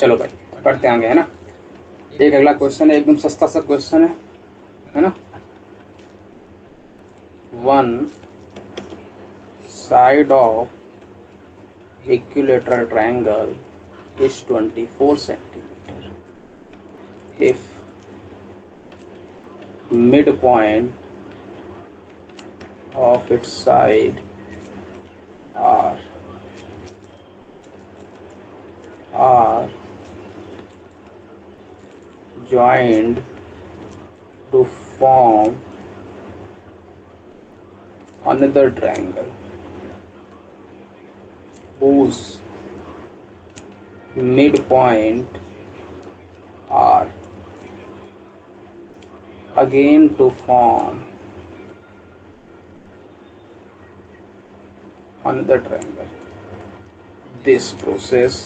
चलो भाई पढ़ते आगे, है ना। एक अगला क्वेश्चन है, एकदम सस्ता सा क्वेश्चन है ना। One side of equilateral triangle is 24 centimeter if midpoint of its side are joined to form another triangle whose midpoint are again to form another triangle. This process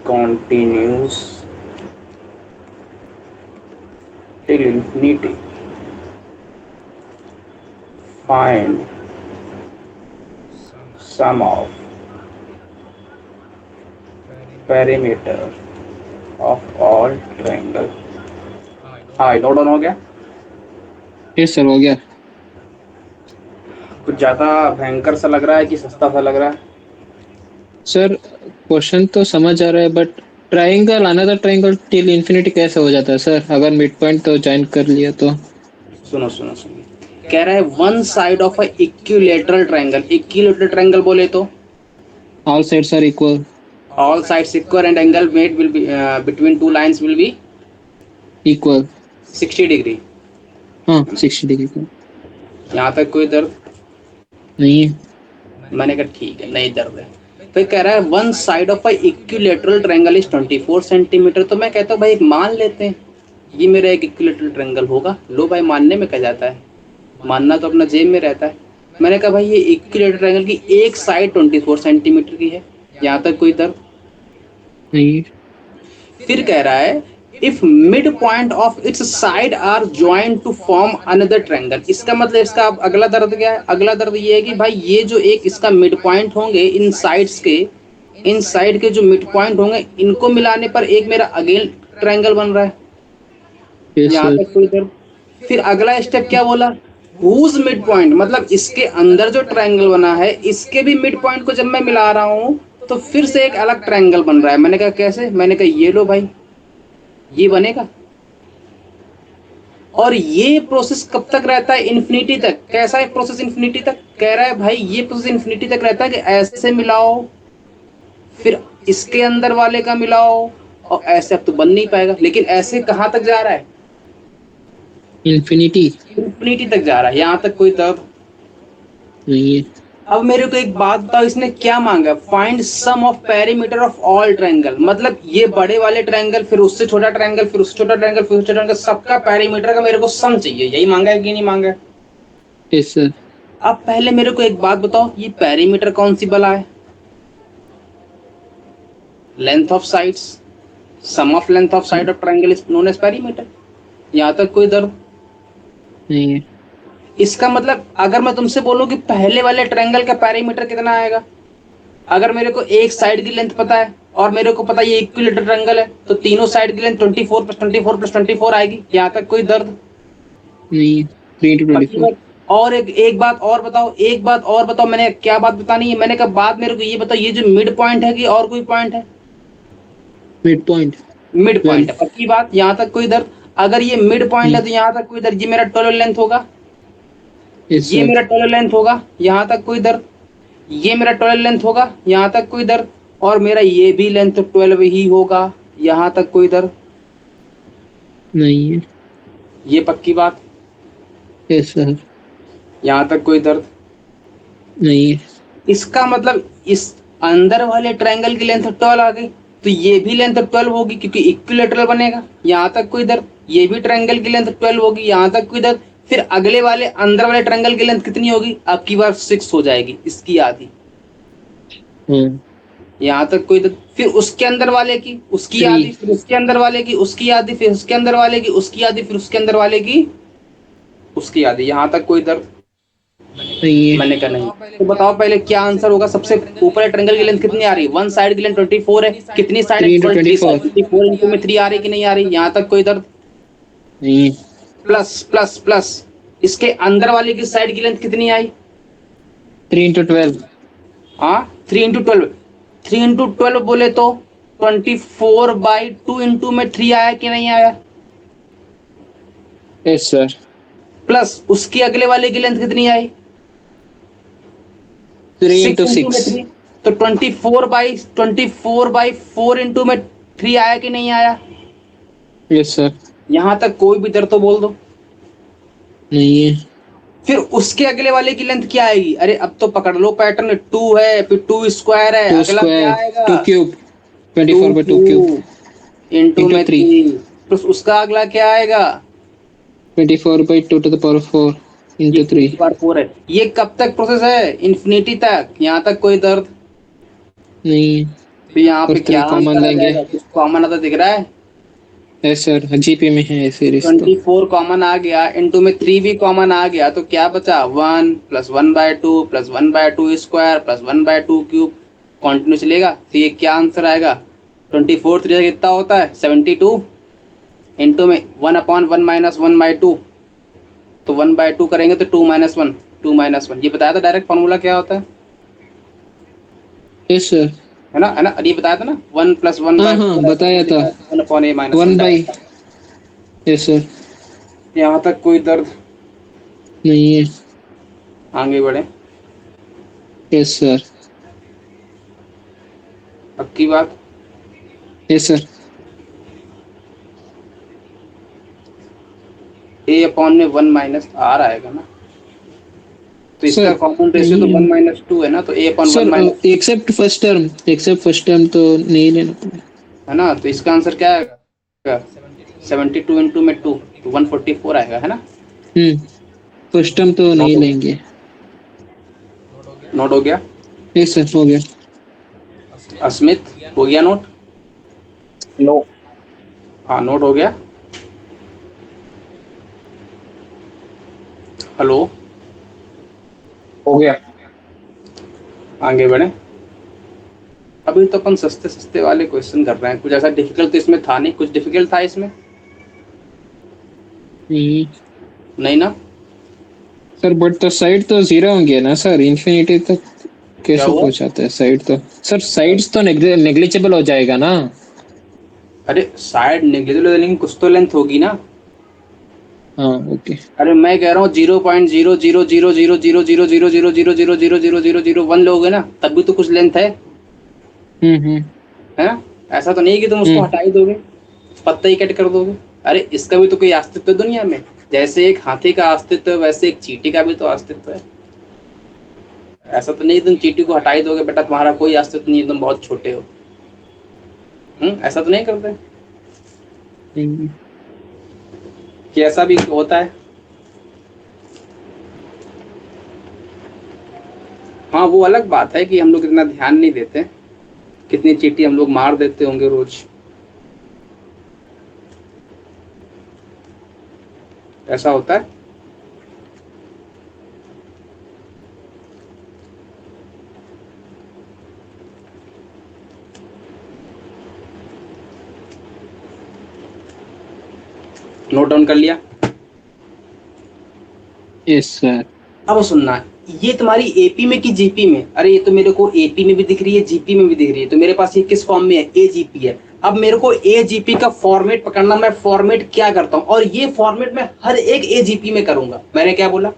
continues till infinity. Find sum of perimeter of all triangle. हाँ note down हो गया। Yes sir, हो गया। कुछ ज्यादा भयंकर सा लग रहा है कि सस्ता सा लग रहा है? सर क्वेश्चन तो समझ आ रहा है, but triangle another triangle till infinity कैसे हो जाता है सर, अगर मिड पॉइंट तो ज्वाइन कर लिया तो? सुनो सुनो सुनो, कह रहा है one side of a equilateral triangle. Equilateral triangle बोले तो all sides are equal. all sides equal and angle made will be between two lines will be equal. 60 degree. हाँ, 60 डिग्री का। यहाँ तक कोई दर्द? नहीं है। मैंने कहा ठीक है, नहीं दर्द है। फिर कह रहा है one side of a equilateral triangle is 24 centimetre. तो मैं कहता हूँ भाई मान लेते हैं ये मेरा एक इक्विलेटरल ट्रायंगल होगा। लो भाई, मानने में क्या जाता है, मानना तो अपना जेब में रहता है। मैंने कहा भाई ये इक्विलेटरल ट्रायंगल की एक साइड 24 सेंटीमीटर की है। यहाँ तक कोई दर्द? नहीं है। फिर कह रहा है if mid point of its side are joint to form another triangle. इसका मतलब इसका अगला दर्द क्या है? अगला दर्द ये है कि भाई ये जो एक इसका मिड पॉइंट होंगे इन साइड्स के, इन साइड के जो मिड पॉइंट होंगे इनको मिलाने पर एक मेरा अगेन ट्रायंगल बन रहा है। यस यहाँ सर। तक कोई दर्द? फिर अगला स्टेप क्या बोला? हुज मिड पॉइंट, मतलब इसके अंदर जो ट्रायंगल बना है इसके भी मिड पॉइंट को जब मैं मिला रहा हूँ तो फिर से एक अलग ट्रायंगल बन रहा है। मैंने कहा कैसे? मैंने कहा ये लो भाई, ये बनेगा। और ये प्रोसेस कब तक रहता है? इन्फिनिटी तक। कैसा है प्रोसेस इन्फिनिटी तक? कह रहा है भाई ये प्रोसेस इन्फिनिटी तक रहता है कि ऐसे मिलाओ फिर इसके अंदर वाले का मिलाओ, और ऐसे अब तो बन नहीं पाएगा। लेकिन ऐसे कहाँ तक जा रहा है? इन्फिनिटी। इन्फिनिटी तक जा रहा है। यहाँ तक कोई तब? नहीं है। अब मेरे को एक बात बताओ, इसने क्या मांगा? Find sum of perimeter of all triangle. मतलब ये बड़े वाले ट्रायंगल, फिर उससे छोटा ट्रायंगल, फिर उससे छोटा ट्रायंगल, फिर उससे छोटा ट्रायंगल, सबका पेरीमीटर का मेरे को सम चाहिए। यही मांगा है कि नहीं मांगा है? Yes sir. अब पहले मेरे को एक बात बताओ, ये पेरीमीटर कौन सी बला है? Length of sides, sum of length of side of triangle is known as perimeter. यहाँ तक कोई दर्द? नहीं है। इसका मतलब अगर मैं तुमसे बोलूं कि पहले वाले ट्रायंगल का पेरीमीटर कितना आएगा, अगर मेरे को एक साइड की लेंथ पता है और मेरे को पता है ये इक्विलेटरल ट्रायंगल है, तो तीनों साइड की लेंथ 24 + 24 + 24 आएगी। यहाँ तक कोई दर्द? नहीं है। 3 × 24। और एक बात और बताओ, एक बात और बताओ। मैंने क्या बात बतानी है? मैंने कहा बात मेरे को ये बताओ, ये जो मिड पॉइंट है कि और कोई पॉइंट है? Mid point. Mid point 12। है, पक्की बात। यहाँ तक कोई दर्द? अगर ये मिड पॉइंट है तो यहाँ तक कोई दर्द? ये मेरा टोटल लेंथ होगा, यस ये सर। मेरा टोटल लेंथ होगा। यहाँ तक कोई दर्द? ये मेरा 12 लेंथ होगा। यहाँ तक कोई दर्द? और मेरा ये भी लेंथ 12 ही होगा। यहाँ तक कोई दर्द? नहीं है। ये पक्की बात। Yes sir. यहाँ तक कोई दर्द? नहीं है। इसका मतलब इस अंदर वाले ट्रायंगल की लेंथ 12 आ गई, तो ये भी लेंथ 12 होगी क्योंकि इक्विलेटरल बनेगा। यहाँ तक कोई दर्द? ये भी ट्रायंगल की लेंथ 12 होगी। यहाँ तक कोई दर्द? फिर अगले वाले अंदर वाले ट्रायंगल की लेंथ कितनी होगी? अब की बार 6 हो जाएगी, इसकी आधी। हाँ। यहाँ तक कोई दर्द? फिर उसके अंदर वाले की उसकी 3। आधी, फिर उसके अंदर वाले की उसकी आधी, फिर उसके अंदर वाले की उसकी आधी, फिर उसके अंदर वाले की उसकी आधी। यहाँ तक कोई दर्द? नहीं है। मैंने कहा नहीं। तो बताओ पहले क्या आंसर होगा। सबसे ऊपर ट्रायंगल की लेंथ कितनी आ रही है, वन साइड की लेंथ 24 है, कितनी साइड है 3 into केवल 3 साइड, 24 24 इंटू में 3 आ रही कि नहीं आ रही, यहाँ तक कोई दर्द। नहीं है। प्लस प्लस प्लस, इसके अंदर वाले की साइड की लेंथ कितनी आई, 3 into 12 हाँ 3 into 12, 3 into 12 बोले तो 24/2 इंटू में 3 आया कि नहीं आया। Yes sir. प्लस उसके अगले वाले की लेंथ कितनी आई, 3 6 into इंटू में 6 3, तो 24/4 इंटू में 3 आया कि नहीं आया। Yes sir. यहां तक कोई भी दर तो बोल दो। नहीं है। फिर उसके अगले वाले की लेंथ क्या आएगी, अरे अब तो पकड़ लो पैटर्न, 2 है फिर 2 स्क्वायर है, 2 अगला क्या square आएगा 2 cube 2 24/2 cube cube into into में 3 3, तो उसका अगला क्या आएगा, 24/2 to the power of 4 ये into 3 2/4 है। ये कब तक प्रोसेस है, इन्फिनिटी तक, यहाँ तक कोई दर्द। नहीं है। तो यहाँ पे और क्या 3 कॉमन आंसर आ लेंगे। जाएगा, कुछ कॉमन आता दिख रहा है, यस सर, जीपी में है सीरीज तो। 24 कॉमन आ गया, इंटू में 3 भी कॉमन आ गया, तो क्या बचा 1 plus 1/2 plus 1/2 square plus 1/2 cube, continue चलेगा। तो ये क्या आंसर आएगा, 24 3 कितना होता है 72, इंटू में 1/1 - 1/2, तो 1/2 करेंगे तो 2 - 1, 2 - 1, ये बताया था डायरेक्ट फॉर्मूला क्या होता यस सर। है ना, है ना, ये बताया था ना, 1 प्लस वन हाँ बाय हाँ फोर ऐसा बताया कुछ था। लिखा है, 1/a - 1 1 by। Direct. Yes sir. यहाँ तक कोई दर्द, नहीं है। आगे बढ़े, यस सर। पक्की बात। Yes sir. a/, में 1 - r आएगा ना, तो इसका सर कॉमन रेशियो तो नहीं 1 - 2 है ना, तो a/1 sir, accept first term तो नहीं लेना पड़ेगा। है ना, तो इसका आंसर क्या आएगा, 72 इंटू में 2, तो 144 आएगा, है ना। फर्स्ट टर्म तो नोट नहीं हो गया, लेंगे। नोट हो गया। यस सर, हो गया। अस्मित हो गया नोट, नो। हाँ नोट हो गया। हेलो, हो गया। आगे बढ़े। अभी तो अपन सस्ते सस्ते वाले क्वेश्चन कर रहे हैं, कुछ ऐसा डिफिकल्ट तो इसमें था नहीं, कुछ डिफिकल्ट था इसमें नहीं नहीं ना। सर, बट तो साइड तो जीरो होंगे ना सर, इन्फिनिटी तक क्या कैसे हुआ, पहुंचाते हैं साइड तो। सर साइड्स तो नेग्लिजिबल हो जाएगा ना। अरे साइड नेग्लिजिबल लेकिन कुछ तो लेंथ होगी ना। हाँ ओके। अरे मैं कह रहा हूँ 0.0000000000000000001 लोगे ना, तब भी तो कुछ लेंथ हम्म। है ना। ऐसा तो नहीं कि तुम उसको हटा ही दोगे, पत्ता ही कट कर दोगे। अरे इसका भी तो कोई अस्तित्व है दुनिया में, जैसे एक हाथी का अस्तित्व है वैसे एक चींटी का भी तो अस्तित्व है। ऐसा तो नहीं तुम चींटी को हटा ही दोगे, बेटा तुम्हारा कोई अस्तित्व नहीं है, तुम बहुत छोटे हो। ऐसा तो नहीं करते नहीं। कि ऐसा भी होता है। हाँ वो अलग बात है कि हम लोग इतना ध्यान नहीं देते, कितनी चींटी हम लोग मार देते होंगे रोज, ऐसा होता है। नोट डाउन कर लिया। Yes sir. अब सुनना, ये तुम्हारी एपी में कि जीपी में, अरे ये तो मेरे को एपी में भी दिख रही है जीपी में भी दिख रही है, तो मेरे पास ये किस फॉर्म में है, एजीपी है। अब मेरे को एजीपी का फॉर्मेट पकड़ना, मैं फॉर्मेट क्या करता हूँ, और ये फॉर्मेट मैं हर एक एजीपी में करूंगा। मैंने क्या बोला,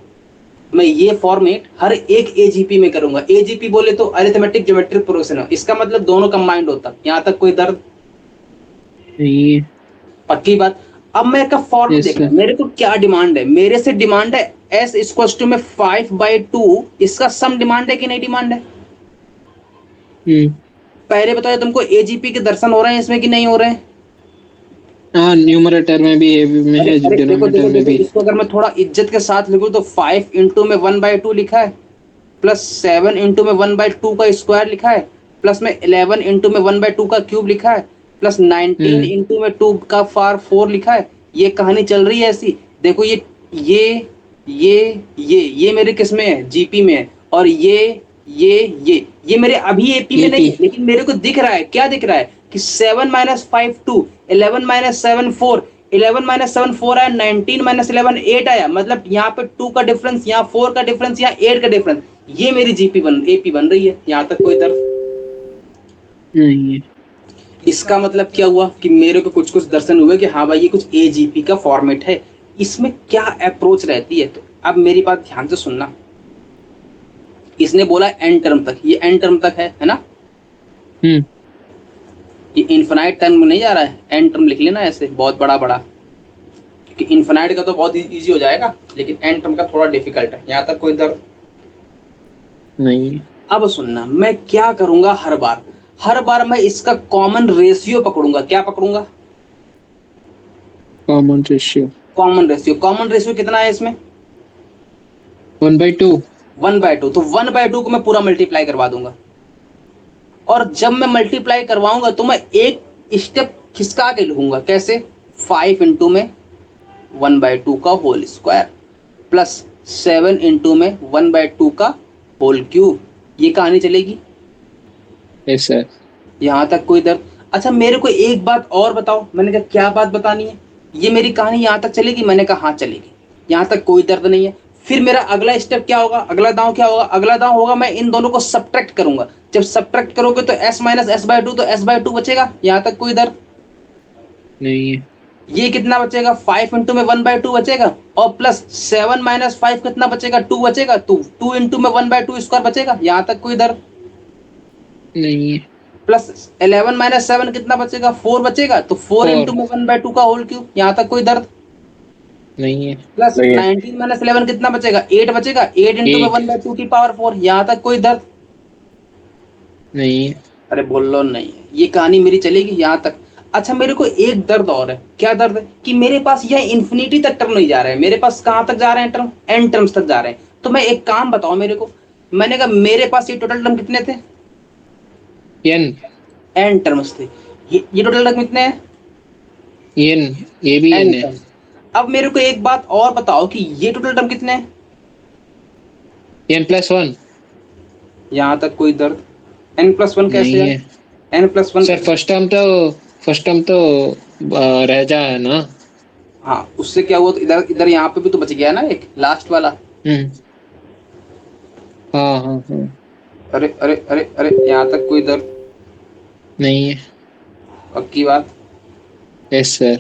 मैं ये फॉर्मेट हर एक एजीपी में करूंगा। एजीपी बोले तो अरिथमेटिक ज्योमेट्रिक प्रोग्रेशन है, इसका मतलब दोनों कंबाइंड होता। यहाँ तक कोई दर्द, नहीं। पक्की बात। अब मैं का फॉर्मेट यस देखना, सर। मेरे को क्या डिमांड है, मेरे से डिमांड है एस इक्वल टू में 5/2, इसका सम डिमांड है कि नहीं डिमांड है। पहले बताओ तुमको एजीपी के दर्शन हो रहे हैं इसमें कि नहीं हो रहे हैं। हाँ, न्यूमरेटर में भी ए में अरे है, अरे देखो डिनोमिनेटर देखो में देखो, भी। इसको अगर मैं थोड़ा इज्जत के साथ लिखूं तो 5 इंटू में 1/2 लिखा है, प्लस 7 इंटू में 1/2 का स्क्वायर लिखा है, प्लस में 11 इंटू में 1/2 का क्यूब लिखा है, प्लस 19 इंटू में 2 का 4 लिखा है। ये कहानी चल रही है ऐसी। देखो ये ये मेरे किस में है, जीपी में है, और ये मेरे अभी एपी में नहीं है, AP लेकिन मेरे को दिख रहा है, क्या दिख रहा है कि 7 - 5 2, 11 - 7 4, 11 - 7 4 आया, 19 - 11 8 आया, मतलब यहाँ पे 2 का डिफरेंस, यहाँ 4 का डिफरेंस, यहाँ 8 का डिफरेंस, ये मेरी एपी बन रही है। यहाँ तक कोई दर्द? नहीं है। इसका मतलब क्या हुआ कि मेरे को कुछ कुछ दर्शन हुए कि हाँ भाई ये कुछ एजीपी का फॉर्मेट है। इसमें क्या अप्रोच रहती है, तो अब मेरी बात ध्यान से सुनना। इसने बोला एन टर्म तक, ये एन टर्म तक है ना? हम्म ये इन्फिनाइट टर्म में नहीं जा रहा है, एन टर्म लिख लेना ऐसे बहुत बड़ा बड़ा, क्योंकि इन्फिनाइट का तो बहुत इजी हो जाएगा, लेकिन एन टर्म का थोड़ा डिफिकल्ट है। यहाँ तक कोई दर्द? नहीं है। अब सुनना, मैं क्या करूंगा, हर बार मैं इसका कॉमन रेशियो पकड़ूंगा। क्या पकड़ूंगा? कॉमन रेशियो कॉमन रेशियो कितना है इसमें? 1/2। 1/2, तो 1/2 को मैं पूरा मल्टीप्लाई करवा दूंगा, और जब मैं मल्टीप्लाई करवाऊंगा तो मैं एक स्टेप खिसका के लिखूंगा। कैसे? 5 इंटू में 1/2 का होल स्क्वायर प्लस 7 इंटू में 1/2 का होल क्यूब। ये कहानी चलेगी। Yes sir. यहाँ तक कोई दर्द? अच्छा मेरे को एक बात और बताओ। मैंने कहा क्या बात बतानी है? ये मेरी कहानी यहाँ तक चलेगी? मैंने कहा हाँ चलेगी। यहाँ तक कोई दर्द नहीं है। फिर मेरा अगला स्टेप क्या होगा, अगला दांव क्या होगा? अगला दांव होगा मैं इन दोनों को सब्ट्रैक्ट करूंगा। जब सब्ट्रैक्ट करोगे तो s - s/2, तो s/2 बचेगा। यहाँ तक कोई दर्द? नहीं है। ये कितना बचेगा? 5 इंटू में 1/2 बचेगा, और प्लस 7 - 5 कितना बचेगा? 2 बचेगा, तो 2 इंटू में 1/2 स्क्वायर बचेगा। यहाँ तक कोई दर्द? नहीं है। प्लस 11 - 7 कितना बचेगा? 4 बचेगा, तो 4 इंटू 4। में 1/2 का होल क्यूब। यहाँ तक कोई दर्द? नहीं है। प्लस नहीं है। 19 - 11 कितना बचेगा? 8 बचेगा, 8 इंटू में 8। 1/2 की पावर 4। यहाँ तक कोई दर्द? नहीं है। अरे बोल लो नहीं है। ये कहानी मेरी चलेगी यहाँ तक। अच्छा मेरे को एक दर्द और है। क्या दर्द है? कि मेरे पास यह इन्फिनिटी तक टर्म नहीं जा रहे हैं, मेरे पास कहाँ तक जा रहे हैं टर्म? एन टर्म्स तक जा रहे हैं। तो मैं एक काम बताओ मेरे को। मैंने कहा मेरे पास ये टोटल टर्म कितने थे? n। एन टर्म्स थे। ये टोटल टर्म कितने हैं? n। ये भी एन n है। टर्म। अब मेरे को एक बात और बताओ कि ये टोटल टर्म कितने हैं? n+1। यहाँ तक कोई दर्द? n+1 कैसे नहीं है? है n+1 सर। फर्स्ट टर्म तो रह जाए ना। हाँ, उससे क्या हुआ? तो इधर इधर यहाँ पे भी तो बच गया ना एक लास्ट वाला। हम्म हाँ हाँ हाँ। अरे अरे अरे अरे, यहाँ तक कोई दर्द? नहीं है। पक्की बात? Yes sir.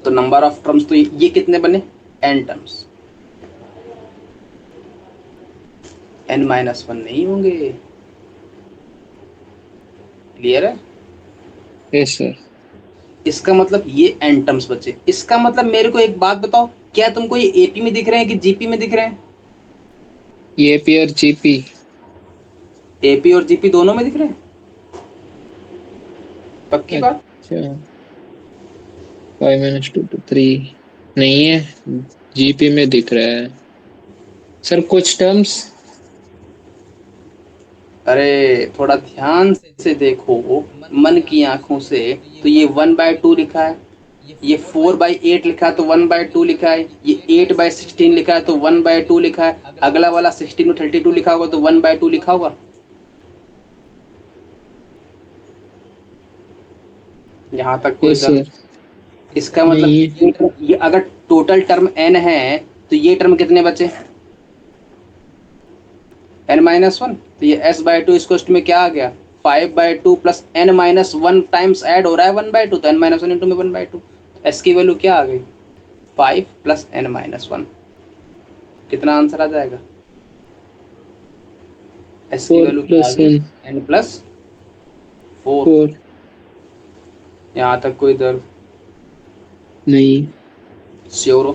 तो नंबर ऑफ टर्म्स तो ये कितने बने? n terms. n-1 नहीं होंगे। क्लियर है? Yes sir. इसका मतलब ये n टर्म्स बचे। इसका मतलब मेरे को एक बात बताओ, क्या तुमको ये एपी में दिख रहे हैं कि जीपी में दिख रहे हैं? ये पी और जीपी। एपी और जीपी दोनों में दिख रहे हैं? पक्की बात? अच्छा। 5 - 2 to 3 नहीं है। जीपी में दिख रहा है सर कुछ टर्म्स। अरे थोड़ा ध्यान से देखो, मन की आंखों से। तो ये 1/2 लिखा है, ये 4/8 लिखा है तो 1/2 लिखा है, ये 8/16 लिखा है तो 1/2 लिखा है, अगला वाला 16/32 लिखा होगा तो 1/2 लिखा होगा। यहाँ तक कोई यस दर्द? सर। इसका नहीं मतलब है। ये अगर टोटल टर्म n है तो ये टर्म कितने बचे? n-1। तो ये s/2 इस में क्या आ गया? 5/2 प्लस n-1 टाइम्स ऐड हो रहा है 1/2, तो n-1 इंटू में 1/2। s की वैल्यू क्या आ गई? 5 प्लस n-1। कितना आंसर आ जाएगा? s की 4 वैल्यू क्या आ + गई? 1 n+4। 4। यहाँ तक कोई दर्द? नहीं। श्योर हो?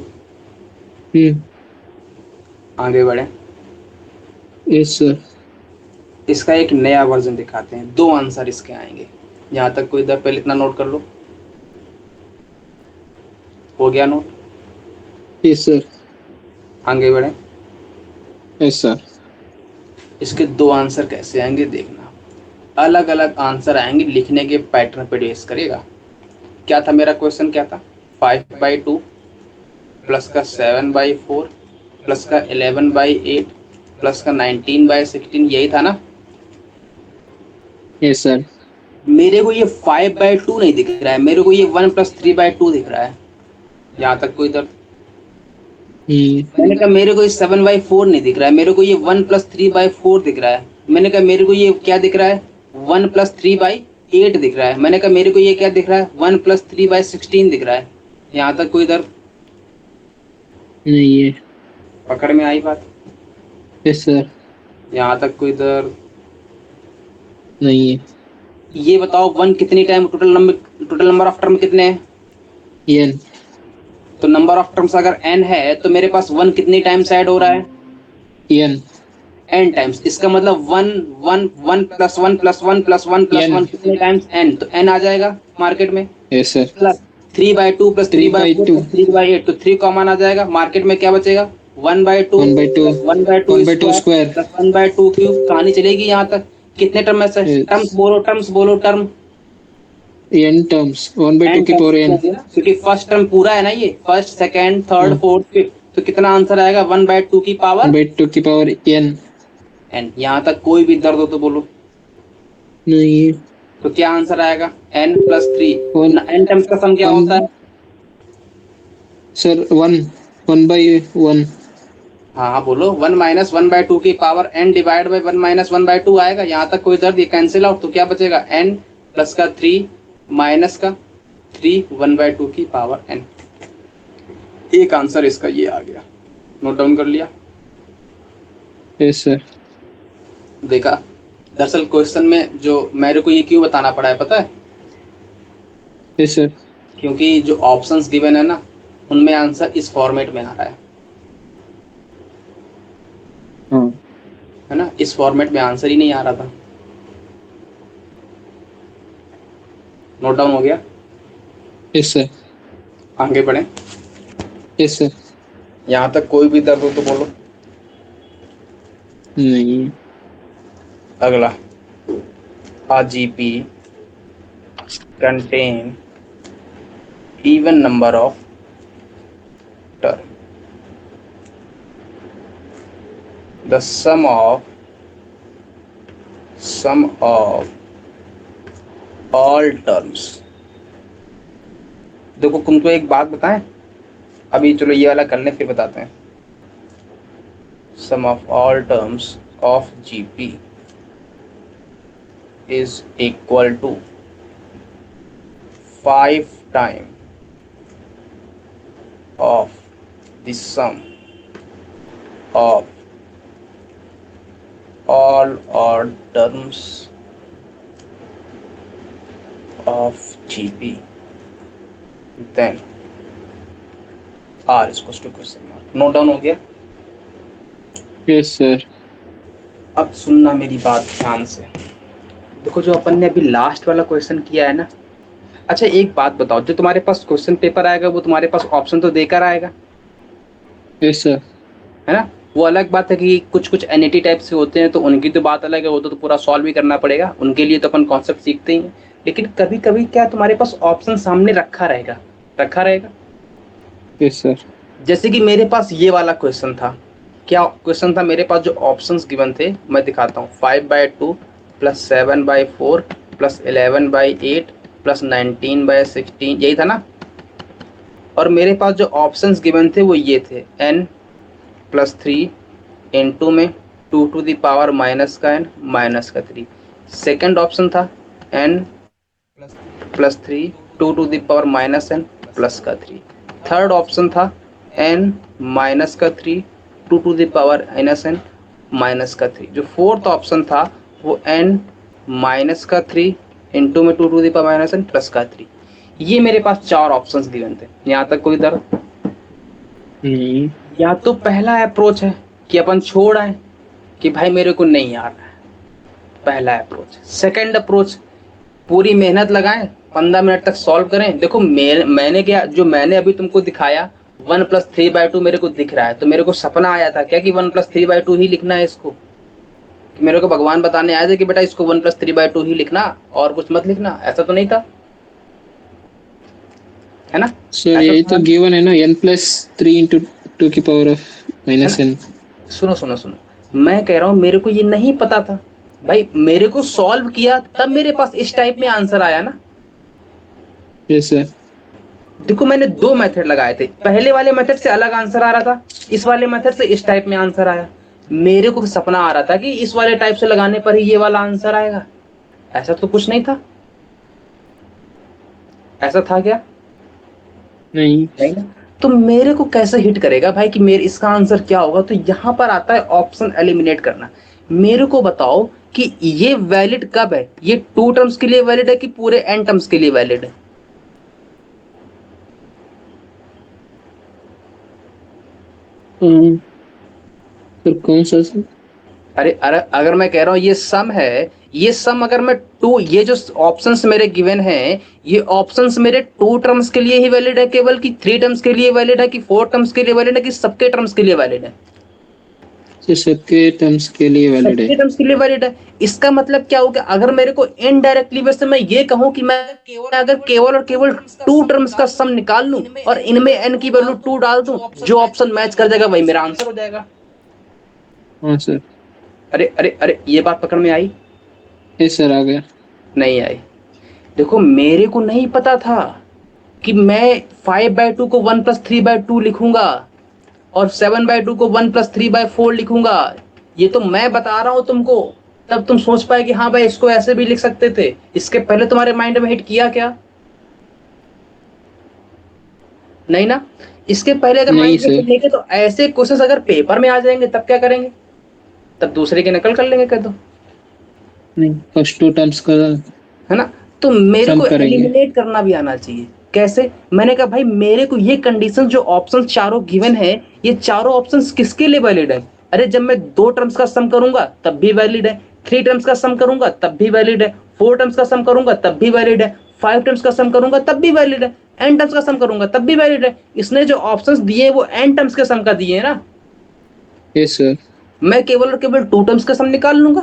हम्म आगे बढ़े। Yes sir. इसका एक नया वर्जन दिखाते हैं, 2 आंसर इसके आएंगे। यहाँ तक कोई दर्द? पहले इतना नोट कर लो। हो गया नोट? Yes sir. आगे बढ़े। Yes sir. इसके 2 आंसर कैसे आएंगे देखना। अलग अलग आंसर आएंगे, लिखने के पैटर्न पे बेस करेगा। क्या था मेरा क्वेश्चन? क्या था? 5/2 प्लस का 7/4 प्लस का 11/8 प्लस का 19/16, यही था ना? Yes sir. मेरे को ये 5/2 नहीं दिख रहा है, मेरे को ये 1 + 3/2 दिख रहा है। यहाँ तक कोई दर्द? मैंने कहा मेरे को ये 7/4 नहीं दिख रहा है, मेरे को ये 1 + 3/4 दिख रहा है। मैंने कहा मेरे को ये क्या दिख रहा है, 1 + 3/8 दिख रहा है। मैंने कहा मेरे को ये क्या दिख रहा है, 1 + 3/16 दिख रहा है। यहाँ तक कोई दर्द? नहीं है। पकड़ में आई बात? Yes sir. यहाँ तक कोई दर्द? नहीं है। ये बताओ 1 कितनी time, total number of term कितने हैं? एन। तो नंबर ऑफ टर्म्स अगर n है तो मेरे पास 1 कितनी टाइम्स ऐड हो रहा है? एन। n times. इसका मतलब 1 1 1 + 1 + 1 + 1 + 1 कितने टाइम्स? n। तो n आ जाएगा मार्केट में। Yes sir. प्लस 3/2 + 3/4 + 3/8, तो 3 कॉमन आ जाएगा। मार्केट में क्या बचेगा? 1/2 1/2 + 1/2 1/2 स्क्वायर स्क्वायर। + 1/2 क्यूब। कहानी चलेगी यहाँ तक? कितने टर्म है सर? टर्म्स बोलो टर्म। एन टर्म्स 1/2 n की पावर टर्म्स एन। होंगे ना, क्योंकि फर्स्ट टर्म पूरा है ना, ये first second third fourth fifth. तो कितना आंसर आएगा? 1/2 की पावर 1/2 की पावर एन। n। यहाँ तक कोई भी दर्द हो तो बोलो। नहीं है। तो क्या आंसर आएगा? n + 3। वन n टर्म्स का सम क्या वन होता है? सर 1/1। हाँ हाँ बोलो। 1 - 1/2 की पावर n डिवाइड बाई 1 - 1/2 आएगा। यहाँ तक कोई दर्द? ये कैंसिल आउट, तो क्या बचेगा? n प्लस का 3 माइनस का 3 1/2 की पावर n। एक आंसर इसका ये आ गया। नोट डाउन कर लिया? Yes sir. देखा? दरअसल क्वेश्चन में जो मेरे को ये क्यों बताना पड़ा है पता है? Yes sir. क्योंकि जो ऑप्शंस गिवन है ना, उनमें आंसर इस फॉर्मेट में आ रहा हाँ। है ना? इस फॉर्मेट में आंसर ही नहीं आ रहा था। नोट डाउन हो गया? Yes sir. आगे बढ़े। Yes sir. यहाँ तक कोई भी दर्द हो तो बोलो। नहीं। अगला, a GP contain even number of term. The sum of all terms. देखो तुमको एक बात बताएं, अभी चलो ये वाला कर लें फिर बताते हैं। Sum of all terms of GP is equal to 5 times of the sum of all odd terms of GP, then R is equals to question mark. Note down हो गया? Yes sir. अब सुनना मेरी बात ध्यान से। देखो जो अपन ने अभी लास्ट वाला क्वेश्चन किया है ना, अच्छा एक बात बताओ, जो तुम्हारे पास क्वेश्चन पेपर आएगा वो तुम्हारे पास ऑप्शन तो देकर आएगा, यस सर। है ना? वो अलग बात है कि कुछ कुछ एनईटी टाइप से होते हैं तो उनकी तो बात अलग है, वो तो पूरा सॉल्व भी करना पड़ेगा, उनके लिए तो अपन कॉन्सेप्ट सीखते ही हैं। लेकिन कभी कभी क्या तुम्हारे पास ऑप्शन सामने रखा रहेगा। Yes sir. जैसे कि मेरे पास ये वाला क्वेश्चन था। क्या क्वेश्चन था मेरे पास? जो ऑप्शंस गिवन थे मैं दिखाता हूँ। 5/2 + 7/4 + 11/8 + 19/16, यही था ना? और मेरे पास जो ऑप्शंस गिवन थे वो ये थे, n + 3 इंटू में 2 टू द पावर माइनस का n माइनस का 3। सेकेंड ऑप्शन था n + 3 2 to the power minus n plus का 3। थर्ड ऑप्शन था n माइनस का 3 2 to the power minus n minus का 3। जो फोर्थ ऑप्शन था वो n माइनस का 3 इंटू में 2 to the power minus n plus का 3। ये मेरे पास चार ऑप्शंस गिवन थे। यहाँ तक कोई दर्द? नहीं। या तो पहला अप्रोच है कि अपन छोड़ आए कि भाई मेरे को नहीं आ रहा है, पहला अप्रोच। सेकंड अप्रोच, पूरी मेहनत लगाएं, 15 मिनट तक सॉल्व करें। देखो मैंने क्या, जो मैंने अभी तुमको दिखाया 1 + 3/2 मेरे को दिख रहा है, तो मेरे को सपना आया था क्या कि 1 + 3/2 ही लिखना है इसको। मेरे को भगवान बताने आए थे कि बेटा इसको 1 + 3/2 ही लिखना और कुछ मत लिखना, ऐसा तो नहीं था, है ना? सर ऐसा यही तो तो था। गिवन है ना, n + 3 × 2 की पावर ऑफ माइनस एन। सुनो सुनो सुनो, मैं कह रहा हूं मेरे को ये नहीं पता था भाई, मेरे को सॉल्व किया तब मेरे पास इस टाइप में आंसर आया ना। Yes sir. देखो मैंने दो मेथड लगाए थे, पहले वाले मेथड से अलग आंसर आ रहा था, इस वाले मेथड से इस टाइप में आंसर आया। मेरे को सपना आ रहा था कि इस वाले टाइप से लगाने पर ही ये वाला आंसर आएगा, ऐसा तो कुछ नहीं था। ऐसा था क्या? नहीं नहीं ना। तो मेरे को कैसे हिट करेगा भाई कि मेरे इसका आंसर क्या होगा? तो यहां पर आता है ऑप्शन एलिमिनेट करना। मेरे को बताओ कि ये वैलिड कब है, ये टू टर्म्स के लिए वैलिड है कि पूरे एन टर्म्स के लिए वैलिड है? सर कौन सा सर? अरे अरे, अगर मैं कह रहा हूं ये सम है, ये सम अगर मैं टू, ये जो ऑप्शंस मेरे गिवन हैं, ये ऑप्शंस मेरे टू टर्म्स के लिए ही वैलिड है केवल, कि थ्री टर्म्स के लिए वैलिड है, कि फोर टर्म्स के लिए वैलिड है, कि सबके टर्म्स के लिए वैलिड है? सर सबके टर्म्स के लिए वैलिड है। सबके टर्म्स के लिए वैलिड है। इसका मतलब क्या हो गया? अगर मेरे को इनडायरेक्टली वैसे मैं ये कहूं कि मैं अगर केवल और केवल टू टर्म्स का सम निकाल लूं और इनमें एन की वैल्यू टू डाल दूं, जो ऑप्शन मैच कर जाएगा वही मेरा आंसर हो जाएगा। हाँ सर। अरे अरे अरे, ये बात पकड़ में आई? यस सर आ गया। नहीं आई। देखो मेरे को नहीं पता था कि मैं 5/2 को 1+3/2 लिखूंगा और 7/2 को 1+3/4 लिखूंगा। ये तो मैं बता रहा हूं तुमको, तब तुम सोच पाए कि हाँ भाई इसको ऐसे भी लिख सकते थे। इसके पहले तुम्हारे माइंड में हिट किया क्या? नहीं ना। इसके पहले अगर नहीं माइंड में सर। हिट लेंगे तो ऐसे क्वेश्चंस अगर पेपर में आ जाएंगे तब क्या करेंगे? तब दूसरे की नकल कर लेंगे, कह दो। नहीं, फर्स्ट टू टर्म्स का है ना। तो मेरे सम को करेंगे। एलिमिनेट करना भी आना चाहिए। कैसे? मैंने कहा भाई मेरे को ये कंडीशन जो ऑप्शन चारों गिवन है, ये चारों ऑप्शंस किसके लिए वैलिड है? अरे जब मैं दो टर्म्स का सम करूंगा तब भी वैलिड है, थ्री टर्म्स का सम करूंगा तब भी वैलिड है, फोर टर्म्स का सम करूंगा तब भी वैलिड है, फाइव टर्म्स का सम करूंगा तब भी वैलिड है, एन टर्म्स का सम करूंगा तब भी वैलिड है। इसने जो ऑप्शंस दिए वो एन टर्म्स के सम का दिए है ना। Yes sir. मैं केवल और केवल टू टर्म्स का सम निकाल लूंगा,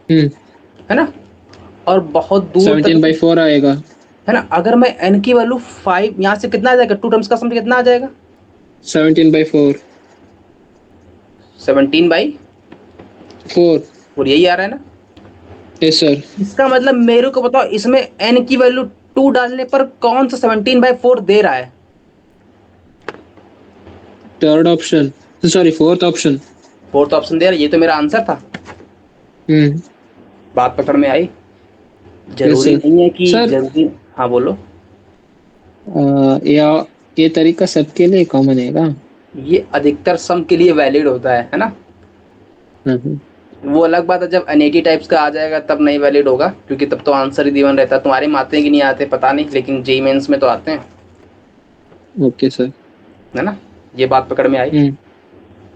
हम्म। है ना। और बहुत दूर तक, 17/4 आएगा। है ना। अगर मैं n की वैल्यू 5, यहाँ से कितना आ जाएगा, टू टर्म्स का सम कितना आ जाएगा? 17/4। 17/4, 4। और यही आ रहा है ना। Yes sir. इसका मतलब मेरे को बताओ इसमें n की वैल्यू 2 डालने पर कौन सा 17/4 दे रहा है? Third option, sorry fourth option. Fourth option दे रहा है, ये तो मेरा आंसर था। हम्म। बात पकड़ में आई? यस जरूरी सर। नहीं है कि सर जल्दी। हाँ बोलो। या ये तरीका सबके लिए कॉमन है क्या? ये अधिकतर सम के लिए वैलिड होता है ना। हम्म। वो अलग बात है जब अनेटी टाइप्स का आ जाएगा तब नहीं वैलिड होगा, क्योंकि तब तो आंसर ही दीवन रहता है। तुम्हारे में आते हैं कि नहीं आते पता नहीं, लेकिन जेई मेंस में तो आते हैं, ओके सर। है ना। ये बात पकड़ में आई? हम्म।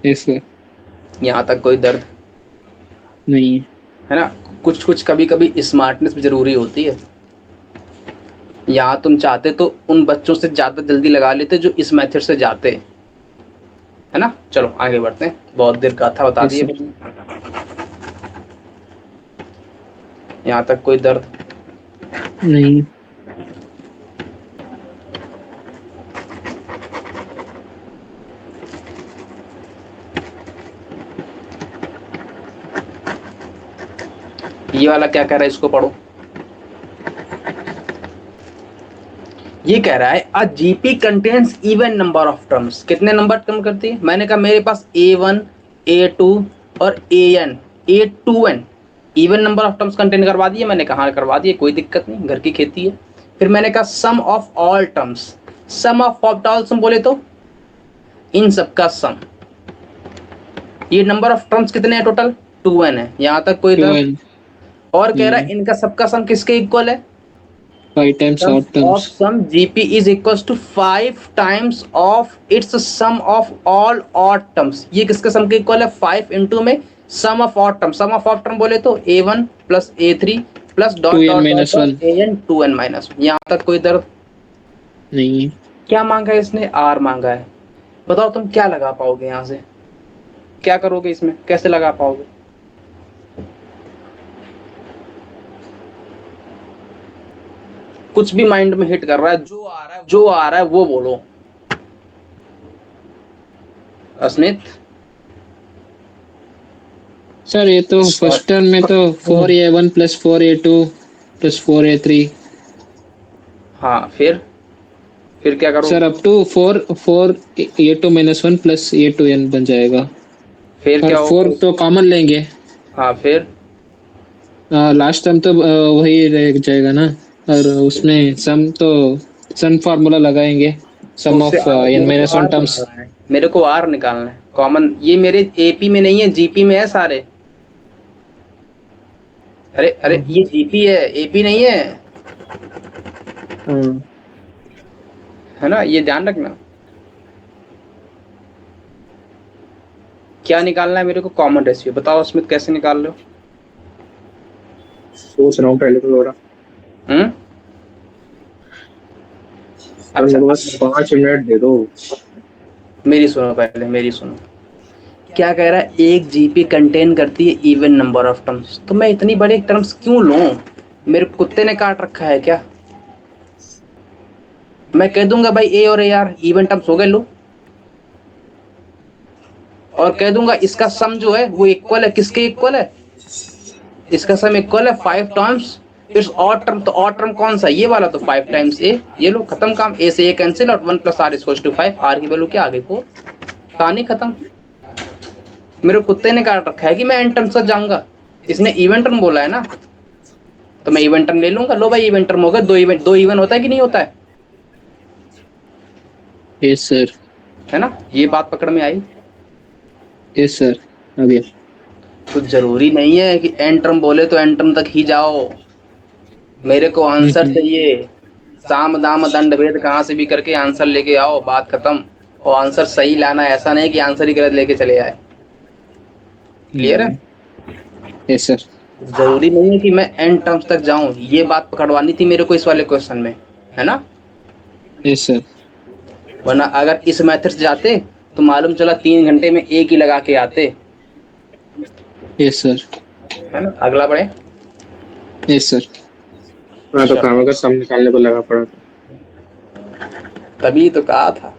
Yes sir. यहाँ तक कोई दर्द? नहीं है। है ना। कुछ कुछ कभी कभी स्मार्टनेस भी जरूरी होती है। यहाँ तुम चाहते तो उन बच्चों से ज्यादा जल्दी लगा लेते जो इस मेथड से जाते, है ना। चलो आगे बढ़ते हैं, बहुत देर गाथा बता यस दिए सर। भाई। यहाँ तक कोई दर्द? नहीं। ये वाला क्या कह रहा है, इसको पढ़ो। ये कह रहा है अ GP contains even number of terms. कितने नंबर कम करती है? मैंने कहा मेरे पास A1, A2 और A2n even number of terms contain करवा दिए। मैंने कहा हाँ, करवा दिए, कोई दिक्कत नहीं, घर की खेती है। फिर मैंने कहा sum of all terms, sum of all sum बोले तो इन सबका सम। ये नंबर ऑफ टर्म्स कितने हैं टोटल? 2n है। यहाँ तक कोई दर्द? 2n। और कह रहा है नहीं। इनका सबका सम किसके इक्वल है? 5 times Sum odd of terms। sum GP is equals to 5 times of its sum of all odd terms। ये किसके सम के इक्वल है? 5 इंटू में sum of odd term. Sum of odd term बोले तो A1 plus A3 plus dot 2n dot dot minus dot 1। AN 2n-1। यहाँ तक कोई दर्द? नहीं है। क्या मांगा है इसने? R मांगा है। बताओ तुम क्या लगा पाओगे यहाँ से? क्या करोगे इसमें, कैसे लगा पाओगे? कुछ भी माइंड में हिट कर रहा है, जो आ रहा है वो बोलो। अस्मित सर ये तो फर्स्ट टर्म में तो 4A1 plus 4A2 plus 4A3 हाँ फिर क्या करूँ? Sir up to 4A2 -1 plus A2N बन जाएगा। फिर और क्या 4 होगा? तो कॉमन लेंगे। हाँ फिर लास्ट टर्म तो वही रह जाएगा ना। और उसमें सम फार्मूला लगाएंगे, तो सम उससे ऑफ मेरे को N-1 आर टर्म्स। निकालना है, मेरे को आर निकालना है कॉमन। ये मेरे एपी में नहीं है, जीपी में है सारे। अरे अरे ये जीपी है, एपी नहीं है, है ना? ये ध्यान रखना। क्या निकालना है मेरे को? Common ratio. बताओ स्मिथ, कैसे निकाल लो? सोच रहा हूँ पहले तो थोड़ा। हम्म सर अच्छा, मेरे को बस 5 मिनट दे दो। मेरी सुनो, पहले मेरी सुनो। क्या कह रहा है? एक जीपी कंटेन करती है इवन नंबर ऑफ टर्म्स। तो मैं इतनी बड़े टर्म्स क्यों लूं? मेरे कुत्ते ने काट रखा है क्या? मैं कह दूंगा भाई ए और ए आर इवन टर्म्स हो गए, लो। और कह दूंगा इसका सम जो है वो इक्वल है, किसके इक्वल है? इसका सम इक्वल है 5 टाइम्स इट्स ऑड टर्म। तो ऑड टर्म कौन सा? ये वाला। तो 5 टाइम्स ए। ये लो, खत्म काम। ए से ए कैंसिल और 1 plus r equals to 5। R की वैल्यू क्या आ गई? 4। कहानी खत्म। मेरे कुत्ते ने काट रखा है कि मैं एन टर्म्स तक जाऊंगा। इसने इवन टर्म बोला है ना, तो मैं इवन टर्म ले लूंगा। लो भाई, इवन टर्म हो गया। दो इवन होता है कि नहीं होता है? Yes sir. है ना? ये बात पकड़ में आई? यस सर, आ गया। तो जरूरी नहीं है कि एन टर्म बोले तो एन टर्म तक ही जाओ। मेरे को आंसर चाहिए। साम दाम दंड भेद कहाँ से भी करके आंसर लेके आओ, बात खत्म। और आंसर सही लाना है, ऐसा नहीं कि आंसर ही गलत लेके चले आए। क्लियर है? Yes sir. जरूरी नहीं है कि मैं एन टर्म्स तक जाऊं। ये बात पकड़वानी थी मेरे को इस वाले क्वेश्चन में, है ना? Yes sir. वरना अगर इस मेथड से जाते तो मालूम चला 3 घंटे में एक ही लगा के आते। Yes sir. है ना? अगला बढ़े। Yes sir. मैं तो चलो, काम का सम निकालने को लगा पड़ा था। तभी तो कहा था।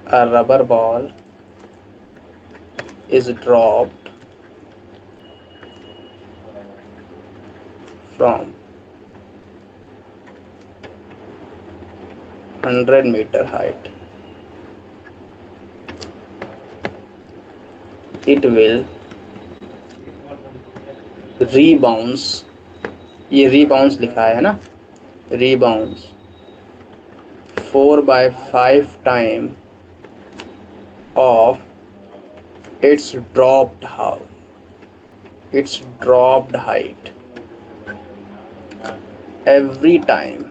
A rubber ball is dropped from 100-meter height. It will rebounds, ये rebounds लिखा है ना? Rebounds 4/5 time of its dropped height every time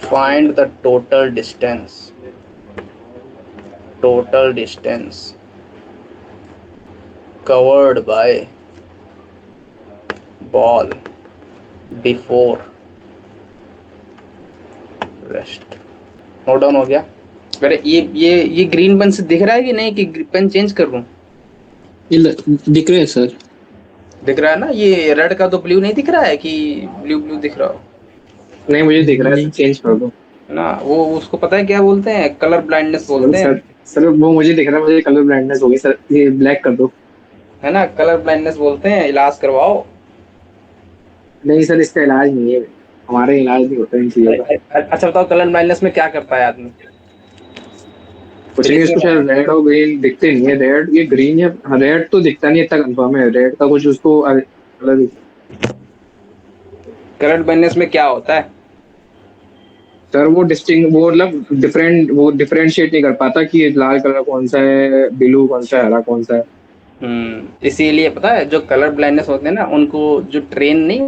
find the total distance covered by ball before rest. Note down हो गया? अरे ये green pen से दिख रहा है कि नहीं, कि पेन चेंज कर लूं? दिख रहे हैं सर। दिख रहा है ना? ये रेड का तो ब्लू नहीं दिख रहा है कि ब्लू ब्लू दिख रहा हो? नहीं मुझे दिख रहा है, नहीं। चेंज कर दो। है ना? वो उसको पता है क्या बोलते हैं? कलर ब्लाइंडनेस सर बोलते हैं। सर सर वो मुझे दिख रहा है, मुझे कलर ब्लाइंडनेस हो गई सर, ये ब्लैक कर दो। है ना? कलर ब्लाइंडनेस बोलते हैं। इलाज करवाओ। नहीं सर, इसका इलाज नहीं है, हमारे इलाज नहीं होता इन चीजों का। अच्छा बताओ, कलर ब्लाइंडनेस में क्या करता है आदमी? कुछ नहीं, इसको शायद रेड और ग्रीन दिखते नहीं है। रेड ये ग्रीन या रेड तो दिखता नहीं, इतना कंफर्म है। रेड का कुछ उसको अलग। कलर ब्लाइंडनेस में क्या होता है? सर वो वो मतलब डिफरेंशिएट नहीं कर पाता कि ये लाल कलर कौन सा है, ब्लू कौन सा है, हरा कौन सा है। इसीलिए पता है, जो कलर ब्लाइंडनेस होते हैं ना, उनको जो ट्रेन नहीं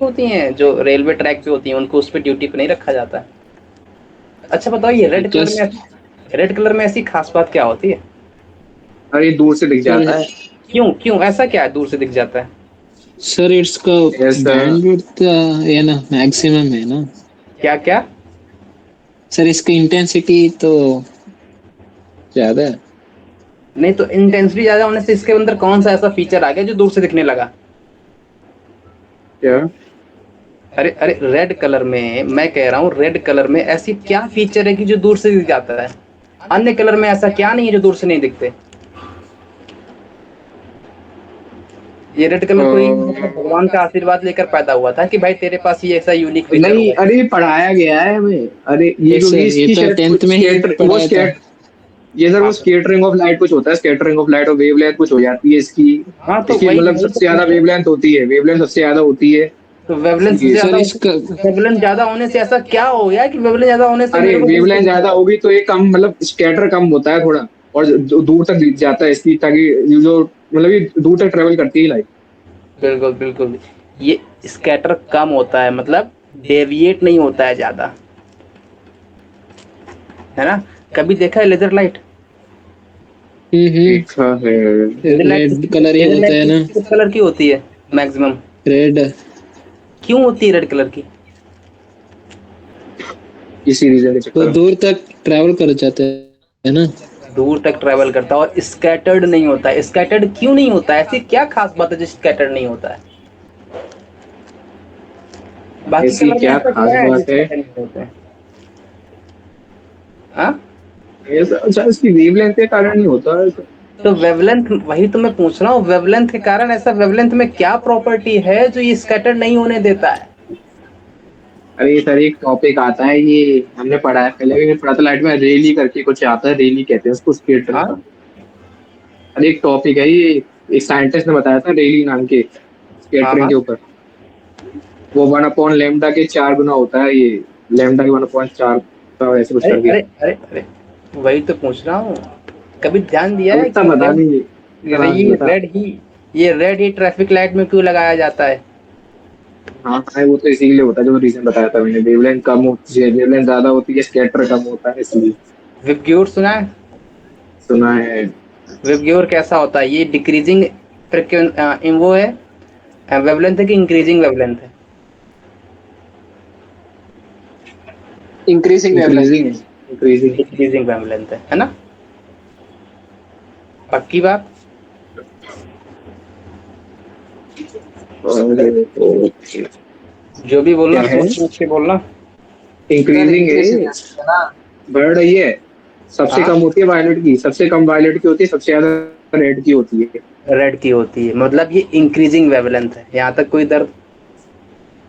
होती हैं, जो रेलवे ट्रैक पे होती हैं, उनको उस पर ड्यूटी पे नहीं रखा जाता है। अच्छा बताओ, ये रेड कलर में ऐसी खास बात क्या होती है? अरे ये दूर से दिख जाता है। क्यों क्यों ऐसा क्या है, दूर से दिख जाता है? सर इसका Yes, sir. बैंडविड्थ है ना, मैक्सिमम है ना। क्या क्या? सर इसकी इंटेंसिटी तो ज्यादा है। नहीं तो इंटेंसिटी ज्यादा होने से इसके अंदर कौन सा ऐसा फीचर आ गया जो दूर से दिखने लगा? क्या? अरे अरे, रेड कलर में मैं कह रहा हूँ, रेड कलर में ऐसी क्या फीचर है कि जो दूर से दिख जाता है? अन्य कलर में ऐसा क्या नहीं है जो दूर से नहीं दिखते? ये रेड कलर कोई मतलब भगवान का आशीर्वाद लेकर पैदा हुआ था कि भाई तेरे पास ये ऐसा यूनिक फीचर नहीं, होगा? अरे पढ़ाया गया है हमें। अरे ये यस क्योंकि सर, ये इसकी तो शायद कुछ 10th में ही स्केटर वो पढ़ाया था। स्केट ये सर वो हाँ स्केटरिंग ऑफ लाइट कुछ होता है, स्केटरिंग ऑफ लाइट और वेवलेंथ कुछ हो जाती है इसकी। हाँ, तो इसकी वही मतलब वही तो सबसे ज्यादा पूछ रहा हूँ। वेवलेंथ होती है, वेवलेंथ सबसे ज्यादा होती है तो वेवलेंथ सबसे इसलिए। सर ज्यादा, इसका वेवलेंथ ज्यादा होने से ऐसा क्या हो गया कि वेवलेंथ ज्यादा होने से अरे मेरे को दूर से वेवलेंथ ज्यादा दिखता है? होगी तो ये कम मतलब स्कैटर कम होता है थोड़ा, और दूर तक जाता है इसकी, ताकि ये जो मतलब ये दूर तक ट्रेवल करती है लाइट। बिल्कुल बिल्कुल। ये स्कैटर कम होता है, मतलब डेविएट नहीं होता है ज्यादा, है ना? कभी देखा है लेजर लाइट? हम्म। देखा है। रेड कलर ही लेजर होता लाइट है ना। किस कलर की होती है मैक्सिमम? रेड। क्यों होती है रेड कलर की? इसी रीजन के वो चक्कर में। दूर तक ट्रैवल कर जाते है ना। दूर तक ट्रैवल करता है और स्कैटर्ड नहीं होता है। स्कैटर्ड क्यों नहीं होता है? ऐसी क्या खास बात है जो स्कैटर्ड नहीं होता है? बाकी ऐसी कलर में क्या ऐसा खास क्या है जो बात है? स्कैटर्ड नहीं होते हैं? हाँ, अच्छा, इसकी वेवलेंथ के कारण ही होता है। तो वेवलेंथ, वही तो मैं पूछ रहा हूँ, वेवलेंथ के कारण ऐसा, वेवलेंथ में क्या प्रॉपर्टी है जो ये स्कैटर नहीं होने देता है? अरे ये सर एक टॉपिक आता है, ये हमने पढ़ा है पहले भी पढ़ा था लाइट में, रेली करके कुछ आता है, रेली कहते हैं उसको स्केटरिंग हाँ का। अरे एक टॉपिक है ये, एक साइंटिस्ट ने बताया था रेली नाम के, हाँ स्केटरिंग हाँ। के ऊपर। वो 1/λ के 4 गुना होता है ये, लैम्डा के 1/4 का ऐसे कुछ अरे करके। अरे अरे अरे, वही तो पूछ रहा हूँ। कभी ध्यान दिया अब है इतना कि बता रेड, नहीं, इतना नहीं ये बता। रेड ही, ये रेड ही ट्रैफिक लाइट में क्यों लगाया जाता है? हाँ हाँ, वो तो इसीलिए होता है जो रीजन बताया था मैंने, वेवलेंथ कम होती है, वेवलेंथ ज्यादा होती है, स्कैटर कम होता है इसलिए। विबग्योर सुना है? सुना है। विबग्योर कैसा होता है? ये डिक्रीजिंग फ्रिक्वेंसी वो है, वेवलेंथ है कि इंक्रीजिंग वेवलेंथ है? Increasing wavelength. Increasing, increasing. Increasing wavelength है ना? पक्की बात? जो भी बोलना क्या है? सोच समझ के बोलना। सर इंक्रीजिंग इंक्रीजिंग है, है ना। बढ़ रही है। सबसे हाँ, कम होती है वायलेट की, सबसे कम वायलेट की होती है, सबसे ज्यादा रेड की होती है। रेड की होती है, मतलब ये इंक्रीजिंग वेवलेंथ है। यहाँ तक कोई दर्द?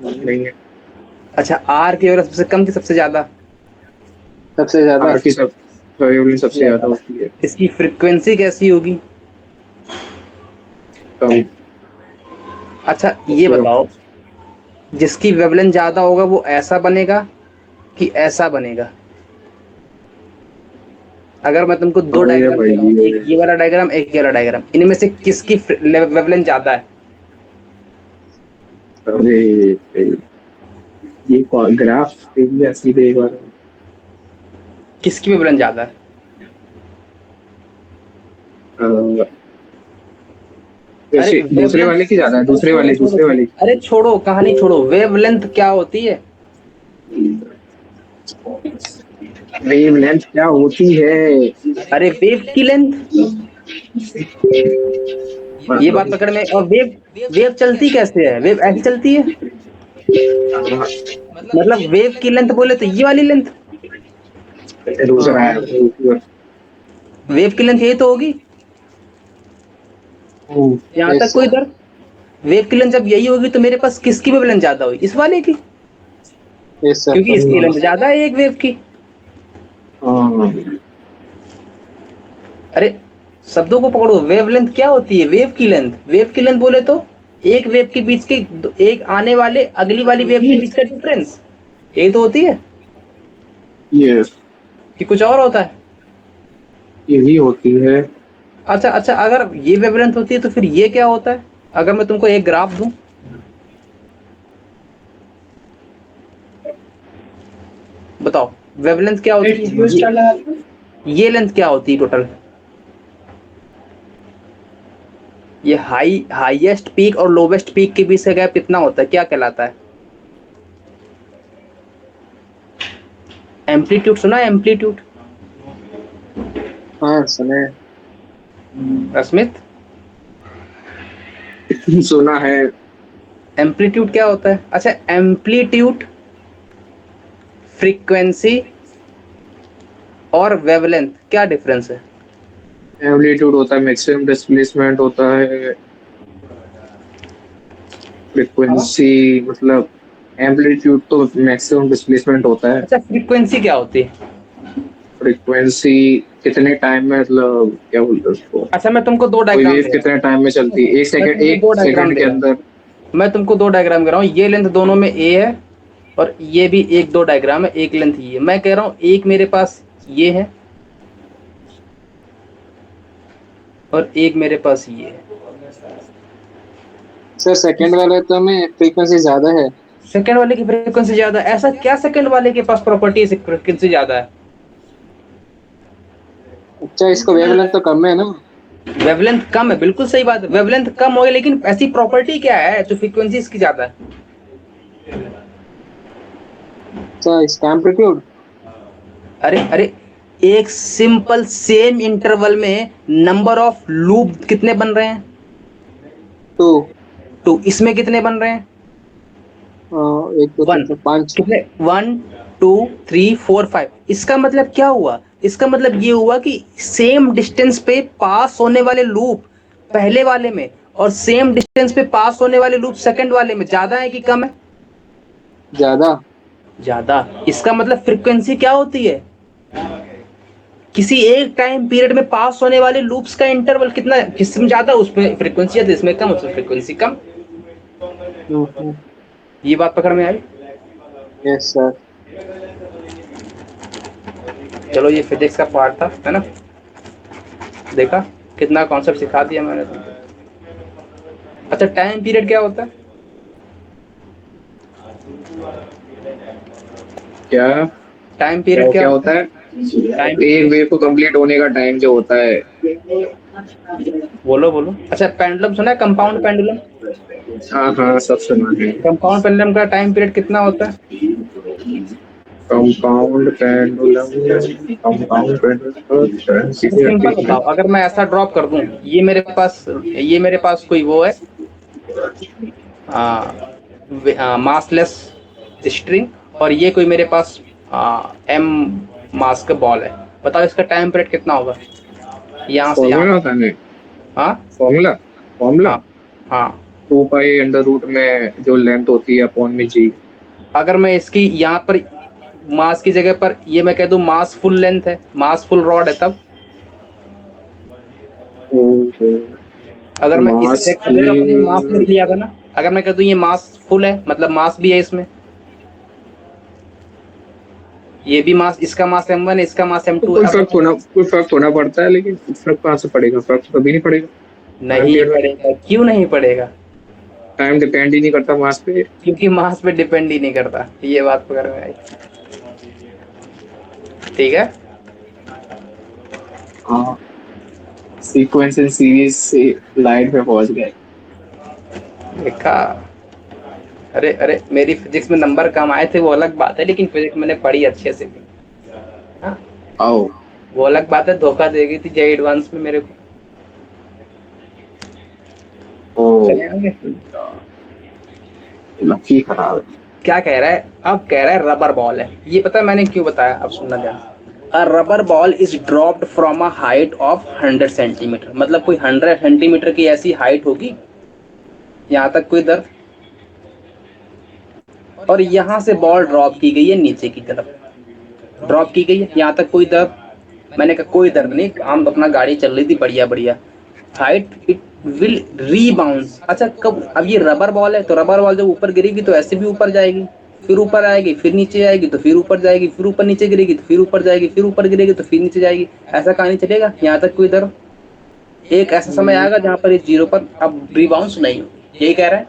नहीं है। अच्छा, आर की वजह सबसे कम की सबसे ज्यादा? सबसे ज्यादा। आर की सब वायलेट सबसे ज्यादा ज्यादा। होती है। इसकी फ्रिक्वेंसी कैसी होगी? कम। अच्छा ये तो बताओ, जिसकी वेवलेंथ ज्यादा होगा वो ऐसा बनेगा कि ऐसा बनेगा? अगर मैं तुमको दो अरे डायग्राम दे रहा हूँ, भाई, एक ये वाला डायग्राम, एक ये वाला डायग्राम, इनमें से किसकी वेवलेंथ ज्यादा है? अरे ये ग्राफ ऐसी एक बार। किसकी वेवलेंथ ज्यादा है? अ, अरे वैसे दूसरे वेवलेंथ, वाले की ज्यादा है, अरे दूसरे छोड़ो वाले, छोड़ो दूसरे छोड़ो, वाले की। अरे छोड़ो कहानी छोड़ो, वेवलेंथ क्या होती है? वेवलेंथ क्या होती है? अरे वेव की लेंथ। ये बात पकड़ में। और वेव, वेव चलती कैसे है? वेव ऐसी चलती है, मतलब वेव की लेंथ बोले तो ये वाली लेंथ। दूसरा है। वेव की लेंथ यही तो होगी। यहाँ तक यस कोई सर। दर्द? वेव की लेंथ जब यही होगी तो मेरे पास किसकी वेवलेंथ ज्यादा हुई? इस वाले की, यस सर। क्योंकि इसकी लेंथ ज्यादा है एक वेव की। हाँ। अरे शब्दों को पकड़ो, वेवलेंथ क्या होती है? वेव की लेंथ, वेव की लेंथ बोले तो एक वेव के बीच के, एक आने वाले अगली वाली वेव के बीच का डिफरेंस, यही तो होती है ये कि कुछ और होता है? यही होती है। अच्छा अच्छा, अगर ये वेवलेंथ होती है तो फिर ये क्या होता है? अगर मैं तुमको एक ग्राफ दूं, बताओ वेवलेंथ क्या होती है? ये लेंथ क्या होती है टोटल? ये हाईएस्ट पीक और लोवेस्ट पीक के बीच का गैप कितना होता है? क्या कहलाता है? एम्पलीट्यूड सुना है? एम्पलीट्यूड, हाँ सुने। स्मिथ? सुना है। एम्पलीट्यूड क्या होता है? अच्छा, एम्पलीट्यूड, फ्रीक्वेंसी और वेवलेंथ क्या डिफरेंस है? एम्पलीट्यूड होता है मैक्सिमम डिस्प्लेसमेंट होता है, हाँ। फ्रीक्वेंसी मतलब एम्पलीट्यूड तो मैक्सिमम डिस्प्लेसमेंट होता है, अच्छा, फ्रीक्वेंसी क्या होती है? फ्रीक्वेंसी कितने टाइम में मतलब क्या बोलते हैं उसको, अच्छा, मैं तुमको दो कोई डायग्राम वेव दे रहा कितने टाइम में चलती है, हूँ, मैं तुमको एक दो डायग्राम सेकंड दे के रहा हूँ, अंदर। मैं तुमको दो डायग्राम दे रहा हूँ। ये लेंथ दोनों में ए है और ये भी एक दो डायग्राम है, एक लेंथ ये है। मैं कह रहा हूँ एक मेरे पास ये है और एक मेरे पास ये है। सर सेकंड वाले तो में फ्रीक्वेंसी ज्यादा है। सेकंड वाले की फ्रीक्वेंसी ज्यादा? ऐसा क्या सेकंड वाले के पास प्रॉपर्टी है फ्रीक्वेंसी ज्यादा है? अच्छा, इसको वेवलेंथ तो कम है ना। वेवलेंथ कम है, बिल्कुल सही बात है, वेवलेंथ कम हो गई, लेकिन ऐसी प्रॉपर्टी क्या है जो फ्रीक्वेंसी इसकी ज्यादा है? अच्छा, इसका एम्पलीट्यूड। अरे अरे, एक सिंपल सेम इंटरवल में नंबर ऑफ लूप कितने बन रहे हैं? टू। तो इसमें कितने बन रहे हैं? एक दो तीन वन। चार पाँच। कितने? 1 2 3 4 5। इसका मतलब क्या हुआ? इसका मतलब ये हुआ कि सेम डिस्टेंस पे पास होने वाले लूप पहले वाले में और सेम डिस्टेंस पे पास होने वाले लूप सेकंड वाले में ज्यादा है कि कम है? ज्यादा। ज्यादा। इसका मतलब फ्रीक्वेंसी क्या होती है? किसी एक टाइम पीरियड में पास होने वाले लूप्स का इंटरवल कितना, किसमें ज्यादा उसमें फ्रीक्वेंसी ज्यादा, इसमें कम उसमें फ्रीक्वेंसी कम। ये बात पकड़ में आई? Yes sir. चलो, ये फिजिक्स का पार्ट था, है ना? देखा कितना कॉन्सेप्ट सिखा दिया मैंने तुमको। अच्छा, टाइम पीरियड क्या होता है? क्या टाइम क्या पीरियड क्या क्या होता होता है? है? टाइम। एक वेव को कंप्लीट होने का टाइम जो होता है। बोलो बोलो। अच्छा, पेंडुलम सुना है? Compound pendulum. हाँ हाँ, सब सुना है। कंपाउंड पेंडुलम का टाइम पीरियड कितना होता है? कंपाउंड पेंडुलम, कंपाउंड पेंडुलम अच्छा, सिंपल बताओ, अगर मैं ऐसा ड्रॉप कर दूं, ये मेरे पास कोई वो है, मासलेस स्ट्रिंग, और ये कोई मेरे पास एम मास का बॉल है। बताओ इसका टाइम पीरियड कितना होगा यहाँ से यहाँ फॉर्मूला तक? होता है, हाँ फॉर्मूला फॉर्मूला हाँ हाँ। 2 पाई अंडर रूट में जो लेंथ होती है अपॉन में जी। अगर मैं इसकी यहाँ पर मास की जगह पर ये मैं कह दूं मास फुल लेंथ है, मास फुल रॉड है, तब अगर मैं इस मास जगह पर ये मास लिख लिया था ना, अगर मैं कह दूं ये मास फुल है मतलब मास भी है इसमें, ये भी मास, इसका मास m1 है, इसका मास तो m2 है। अगर कोई फर्क थोड़ा पड़ता है, लेकिन फर्क कहाँ से पड़ेगा, फर्क तो कभी नहीं पड़ेगा टाइम नहीं पीरियड में। पड़ेगा, क्यों नहीं पड़ेगा? टाइम डिपेंड ही नहीं करता मास पे। क्योंकि मास पे डिपेंड ही नहीं करता। ये बात पकड़ में आई? ठीक है। हाँ, सीक्वेंस एंड सीरीज से लाइन पे पहुंच गए। देखा? अरे अरे, मेरी फिजिक्स में नंबर कम आए थे वो अलग बात है, लेकिन फिजिक्स मैंने पढ़ी अच्छे से। हाँ, आओ। वो अलग बात है, धोखा दे गई थी जे एडवांस में मेरे को। ओ, चले आएंगे। लकी खराब है। क्या कह रहा है? अब कह रहा है रबर बॉल है। ये पता है मैंने क्यों बताया? अब सुनना ध्यान। अ rubber ball is dropped from a height of 100 centimetre. मतलब कोई 100 सेंटीमीटर की ऐसी हाइट होगी, यहाँ तक कोई दर्द, और यहाँ से बॉल ड्रॉप की गई है नीचे की तरफ, ड्रॉप की गई है यहाँ तक कोई दर्द। मैंने कहा कोई दर्द नहीं, हम अपना गाड़ी चल रही थी बढ़िया बढ़िया। Height it will rebounce. अच्छा, कब? अब ये रबर बॉल है तो रबर बॉल जब ऊपर गिरेगी तो ऐसे भी ऊपर जाएगी, फिर ऊपर आएगी, फिर नीचे आएगी, तो फिर ऊपर जाएगी, फिर ऊपर नीचे गिरेगी तो फिर ऊपर जाएगी, फिर ऊपर गिरेगी तो फिर नीचे जाएगी। ऐसा कहानी चलेगा यहाँ तक कोई दर्द? एक ऐसा समय आएगा जहाँ पर ये जीरो पर अब रीबाउंस नहीं होगी, यही कह रहा है।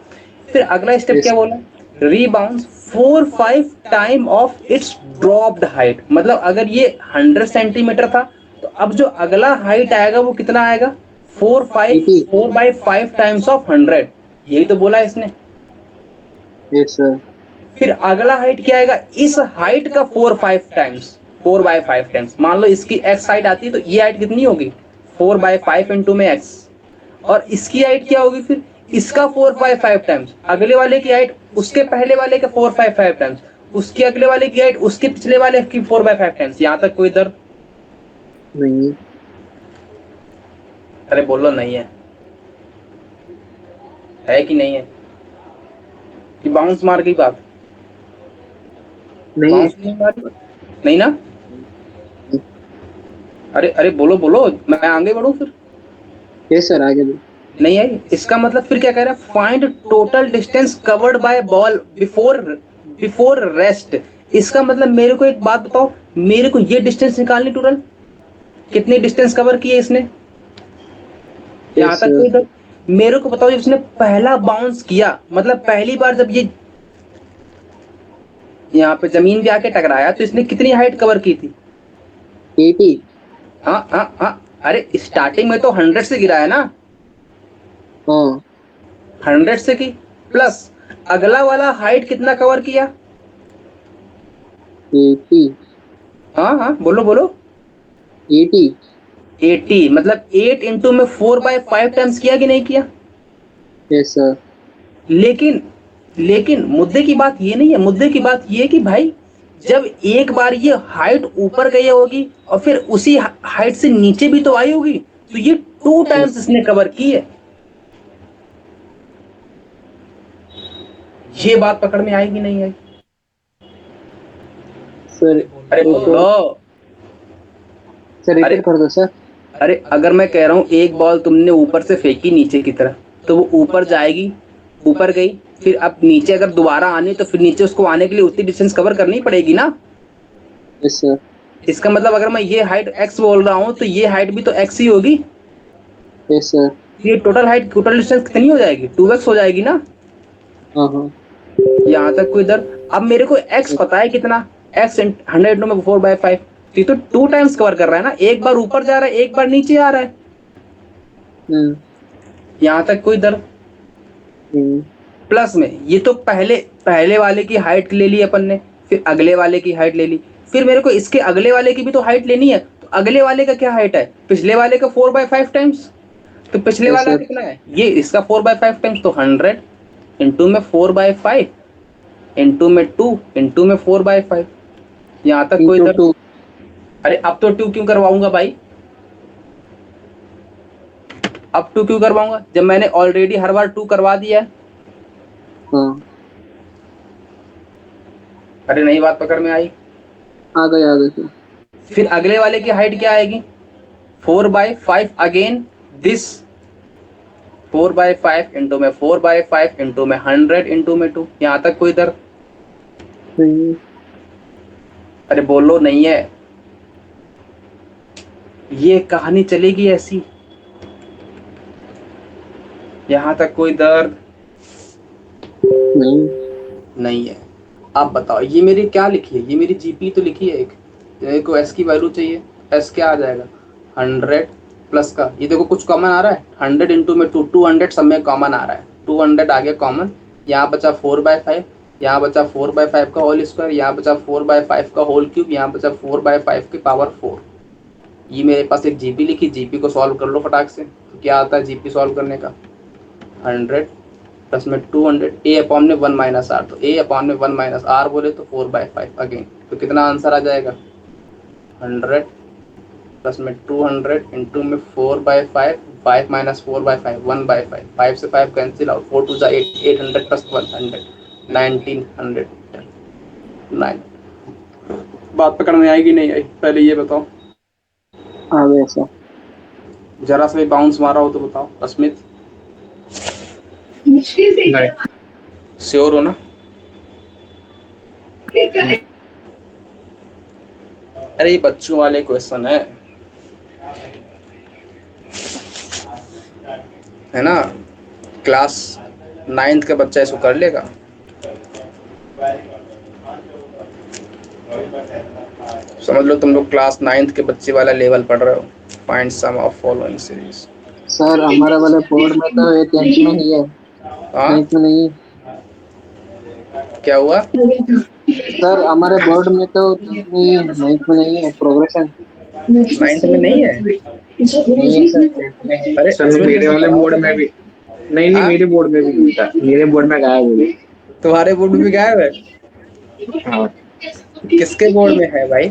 फिर अगला स्टेप क्या बोला? रीबाउंस 4-5 time of its dropped height. मतलब अगर ये 100 सेंटीमीटर था तो अब जो अगला हाइट आएगा वो कितना आएगा? 4 टाइम्स ऑफ 100। यही तो बोला इसने। Yes sir. फिर अगला हाइट क्या आएगा? इस हाइट का 4-5 टाइम्स, 4/5 टाइम्स। मान लो इसकी एक्स हाइट आती है तो ये हाइट कितनी होगी? 4/5 इंटू में एक्स। और इसकी हाइट क्या होगी फिर? इसका 4/5 टाइम्स, अगले वाले की हाइट उसके पहले वाले का 4/5 टाइम्स, उसके अगले वाले की हाइट उसके पिछले वाले की 4/5 टाइम्स। यहाँ तक कोई दर्द? नहीं अरे बोलो नहीं है कि नहीं है? कि बाउंस मार गई बात? नहीं बाउंस नहीं मारी? नहीं ना? अरे अरे बोलो बोलो, मैं आगे बढ़ूं फिर? ये सर आगे भी नहीं आई? इसका मतलब फिर क्या कह रहा है? Find total distance covered by ball before before rest. इसका मतलब मेरे को एक बात बताओ, मेरे को ये डिस्टेंस निकालनी, टोटल कितनी डिस्टेंस कवर की है इसने? यहाँ तक कोई इधर मेरे को बताओ, जब इसने पहला बाउंस किया, मतलब पहली बार जब ये यहाँ पे जमीन पे आके टकराया, तो इसने कितनी हाइट कवर की थी? 80। हाँ हाँ हाँ, अरे स्टार्टिंग में तो 100 से गिरा है ना, हाँ 100 से की, प्लस अगला वाला हाइट कितना कवर किया? 80। हाँ हाँ बोलो बोलो। 80। 80, मतलब 8 इंटू में 4/5 टाइम्स किया कि नहीं किया? Yes sir. लेकिन लेकिन मुद्दे की बात ये नहीं है, मुद्दे की बात ये है कि भाई जब एक बार ये हाइट ऊपर गई होगी और फिर उसी हाइट से नीचे भी तो आई होगी, तो ये 2 टाइम्स इसने कवर की है। ये बात पकड़ में आएगी नहीं आई? सर अरे बोलो। सर अरे रिपीट कर दो सर। अरे अगर मैं कह रहा हूँ एक बॉल तुमने ऊपर से फेंकी नीचे की तरफ, तो वो ऊपर जाएगी, ऊपर गई, फिर अब नीचे अगर दोबारा आनी, तो फिर नीचे उसको आने के लिए उतनी डिस्टेंस कवर करनी पड़ेगी ना। Yes sir. इसका मतलब अगर मैं ये हाइट x बोल रहा हूँ, तो ये हाइट भी तो x ही होगी। Yes sir. ये टोटल हाइट, टोटल डिस्टेंस कितनी हो जाएगी? 2x हो जाएगी ना। हाँ हाँ यहाँ तक कोई इधर? अब मेरे को x पता है कितना, x 100 इंटू में 4/5, तो ये तो 2 टाइम्स कवर कर रहा है ना, एक बार ऊपर जा रहा है, एक बार नीचे आ रहा है। यहाँ तक कोई इधर? प्लस में ये तो पहले पहले वाले की हाइट ले ली अपन ने, फिर अगले वाले की हाइट ले ली, फिर मेरे को इसके अगले वाले की भी तो हाइट लेनी है। तो अगले वाले का क्या हाइट है? पिछले वाले का 4/5 टाइम्स। तो पिछले Yes, वाला sir. कितना है? ये इसका 4/5 टाइम्स, तो 100 इंटू में 4/5 इंटू में 2 इंटू में 4/5। यहाँ तक कोई Into इधर? 2। अरे अब तो 2 क्यों करवाऊंगा भाई? अब 2 क्यों करवाऊंगा जब मैंने ऑलरेडी हर बार 2 करवा दिया है? हाँ अरे नई बात पकड़ में आई? आ गए सर। फिर अगले वाले की हाइट क्या आएगी? 4/5 अगेन दिस, 4/5 इंटू में 4/5 इंटू में 100 इंटू में 2। यहाँ तक कोई इधर? नहीं अरे बोलो नहीं है? ये कहानी चलेगी ऐसी? यहाँ तक कोई दर्द नहीं नहीं है? आप बताओ, ये मेरी क्या लिखी है? ये मेरी जीपी तो लिखी है एक को एस की वैल्यू चाहिए, एस क्या आ जाएगा? 100 प्लस का, ये देखो कुछ कॉमन आ रहा है, 100 इंटू में 2, 200 सब में कॉमन आ रहा है, 200 आ गया कॉमन। यहाँ बचा 4/5, यहाँ बचा 4/5 का होल स्क्वायर, यहाँ बचा 4/5 का होल क्यूब, यहाँ बचा 4/5 की पावर 4। ये मेरे पास एक जीपी लिखी, जीपी को सॉल्व कर लो फटाक से। तो क्या आता है जीपी सॉल्व करने का? 100 प्लस में 200, ए अपॉन में 1 माइनस आर, तो ए अपॉन में 1 माइनस आर बोले तो 4/5 अगेन। तो कितना आंसर आ जाएगा? 100 प्लस में 200 इंटू में 4/5, 5 माइनस 4/5 1/5, 5 से 5 कैंसिल आउट, 4 2 8, 800 प्लस 100 1900। 9 बात पकड़ में आएगी नहीं आई? पहले ये बताओ। आ गया सर। जरा सा भी बाउंस मारा हो तो बताओ अस्मित। श्योर हो ना? अरे ये बच्चों वाले क्वेश्चन है ना, क्लास 9th का बच्चा इसको कर लेगा। समझ लो तुम लोग क्लास 9th के बच्चे वाला लेवल पढ़ रहे हो। Find sum of following series. Sir हमारे वाले बोर्ड में तो ये 10th में ही है, हाँ 9th में नहीं है। क्या हुआ? सर हमारे बोर्ड में तो 10th में ही है, 9th में नहीं है। प्रोग्रेशन 9th में नहीं है? नहीं है सर, 10th में है। अरे सर मेरे वाले बोर्ड में भी नहीं नहीं, हाँ मेरे बोर्ड में भी नहीं था, मेरे बोर्ड में गायब हो गई। तुम्हारे बोर्ड में भी गायब है? हाँ। किसके बोर्ड में है भाई?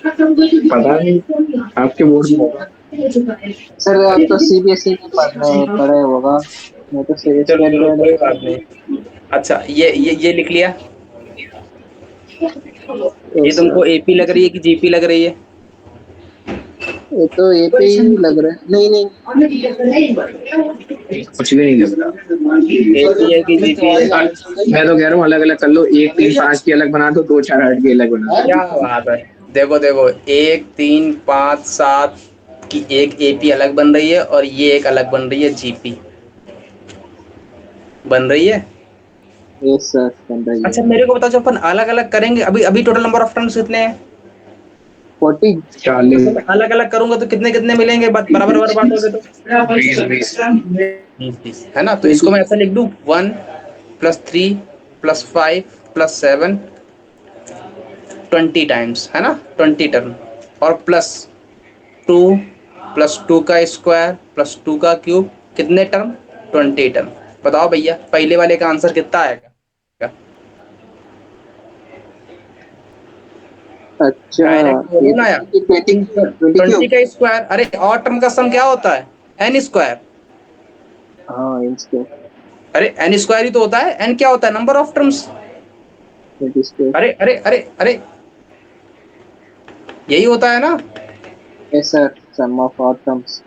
पता नहीं, आपके बोर्ड में होगा। सर आप तो सीबीएसई में पढ़े होगा, मैं तो चलो स्टेट चलो बोर्ड। कोई बात नहीं। अच्छा ये लिख लिया। ये यस सर। तुमको एपी लग रही है कि जीपी लग रही है? ये तो एपी लग रहा है, नहीं नहीं। कुछ भी नहीं लग रहा। एपी है कि अभी तो जीपी है? All included. मैं तो कह रहा हूँ अलग अलग कर लो, 1 3 5 की अलग बना दो, 2 4 8 की अलग बना क्या दो। बात है। देखो देखो, 1 3 5 7 की एक एपी अलग बन रही है और ये एक अलग बन रही है जीपी बन रही है। यस सर, बन रही है। अच्छा मेरे को बताओ, जो अपन अलग अलग करेंगे, अभी अभी टोटल नंबर ऑफ टर्म्स कितने हैं? 40। 40। तो मैं अलग अलग करूंगा तो कितने कितने मिलेंगे, बराबर बराबर बांटोगे तो? 20 20। 20 है ना? तो इसको 20। मैं ऐसा लिख दूं, 1 + 3 + 5 + 7, 20 टाइम्स, है ना? 20 टर्म। और +2 + 2 का स्क्वायर + 2 का क्यूब, कितने टर्म? 20 टर्म। बताओ भैया, पहले वाले का आंसर कितना आएगा? अच्छा, डायरेक्ट ये बोलो ना यार। तो 20, 20 ट्वेंटी क्यूब। का स्क्वायर, अरे और टर्म का सम क्या होता है? N square. हाँ इंच के। अरे एन स्क्वायर ही तो होता है। एन क्या होता है? Number of terms. 20 स्क्वायर। अरे अरे अरे अरे, यही होता है ना? Yes sir, sum of odd terms.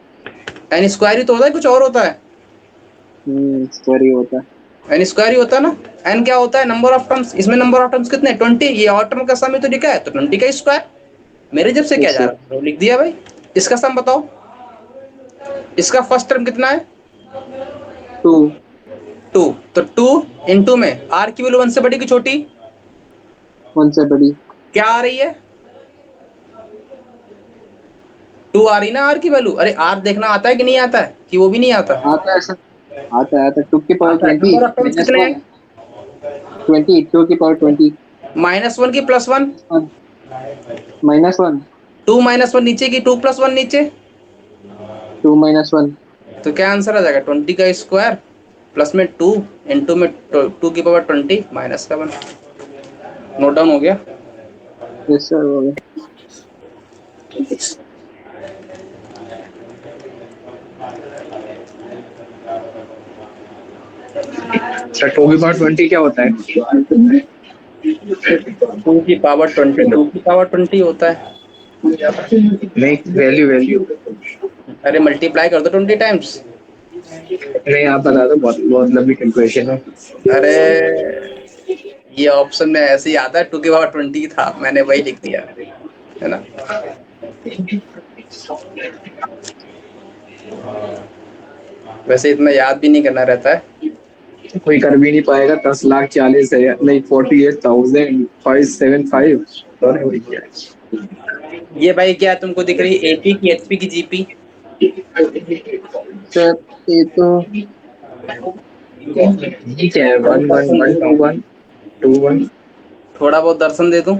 N square ही तो होता है, कुछ और होता है? स्क्वायर ही होता है। एन स्क्वायर ही होता है ना? एन क्या होता है? Number of terms. इसमें नंबर ऑफ टर्म्स कितने? 20। ये और टर्म का सम ही तो लिखा है, तो 20 का स्क्वायर। मेरे जब से क्या यस जा सर। रहा है, तो लिख दिया भाई। इसका सम बताओ। इसका फर्स्ट टर्म कितना है? 2। 2। तो 2 × में आर की वैल्यू 1 से बड़ी कि छोटी? 1 से बड़ी। क्या आ रही है? 2 आ रही ना आर की वैल्यू। अरे आर देखना आता है कि नहीं आता है, कि वो भी नहीं आता? आता है सर, आता है 2 की पावर आता है। 20 नंबर ऑफ टर्म्स माइनस कितने 1। हैं? 20, 2 की पावर 20। -1 की +1? 1 माइनस 1। 2 - 1 नीचे की 2 + 1 नीचे। 2 माइनस 1। तो क्या आंसर आ जाएगा? 20 का स्क्वायर प्लस में 2 इंटू में 2 की पावर 20 -7। नोट डाउन हो गया? यस सर, हो गया। सर 2 की पावर 20 क्या होता है? 2 की पावर 20 होता है। नहीं, वैल्यू वैल्यू। अरे मल्टीप्लाई कर दो 20 टाइम्स। नहीं, आप बता दो, बहुत बहुत लंबी कैलकुलेशन है। अरे ये ऑप्शन में ऐसे ही आता है, 2 की पावर 20 था, मैंने वही लिख दिया, है ना? वैसे इतना याद भी नहीं करना रहता है। कोई कर भी नहीं पाएगा। 10,40,000 नहीं, 48,575। और वही क्या ये भाई क्या तुमको दिख रही है, एपी की, एचपी की, जीपी? सर ये तो ठीक है, वन वन दर्शन वन देता टू हूँ, वन टू वन थोड़ा बहुत दर्शन दे दूं।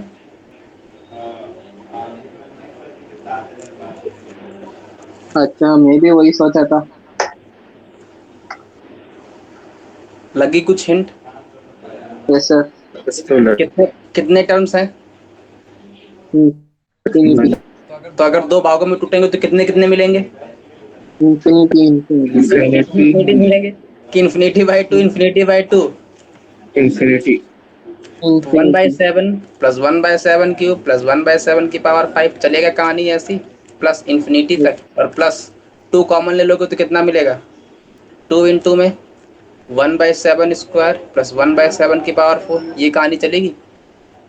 अच्छा, मैं भी वही सोचा था। लगी कुछ हिंट? Yes sir. कितने कितने टर्म्स हैं? इंफिनिटी। तो अगर दो भागों में टूटेंगे तो कितने कितने मिलेंगे? Infinity infinity. इन्फिनिटी मिलेंगे। कि infinity, infinity? Infinity. 1 by infinity. Seven plus 1/7 cube plus 1/7 की पावर 5, चलेगा कहानी ऐसी, प्लस इन्फिनिटी तक, और प्लस 2 कॉमन ले लोगे तो कितना मिलेगा? 2 × में 1/7 स्क्वायर प्लस 1/7 की पावर 4, ये कहानी चलेगी।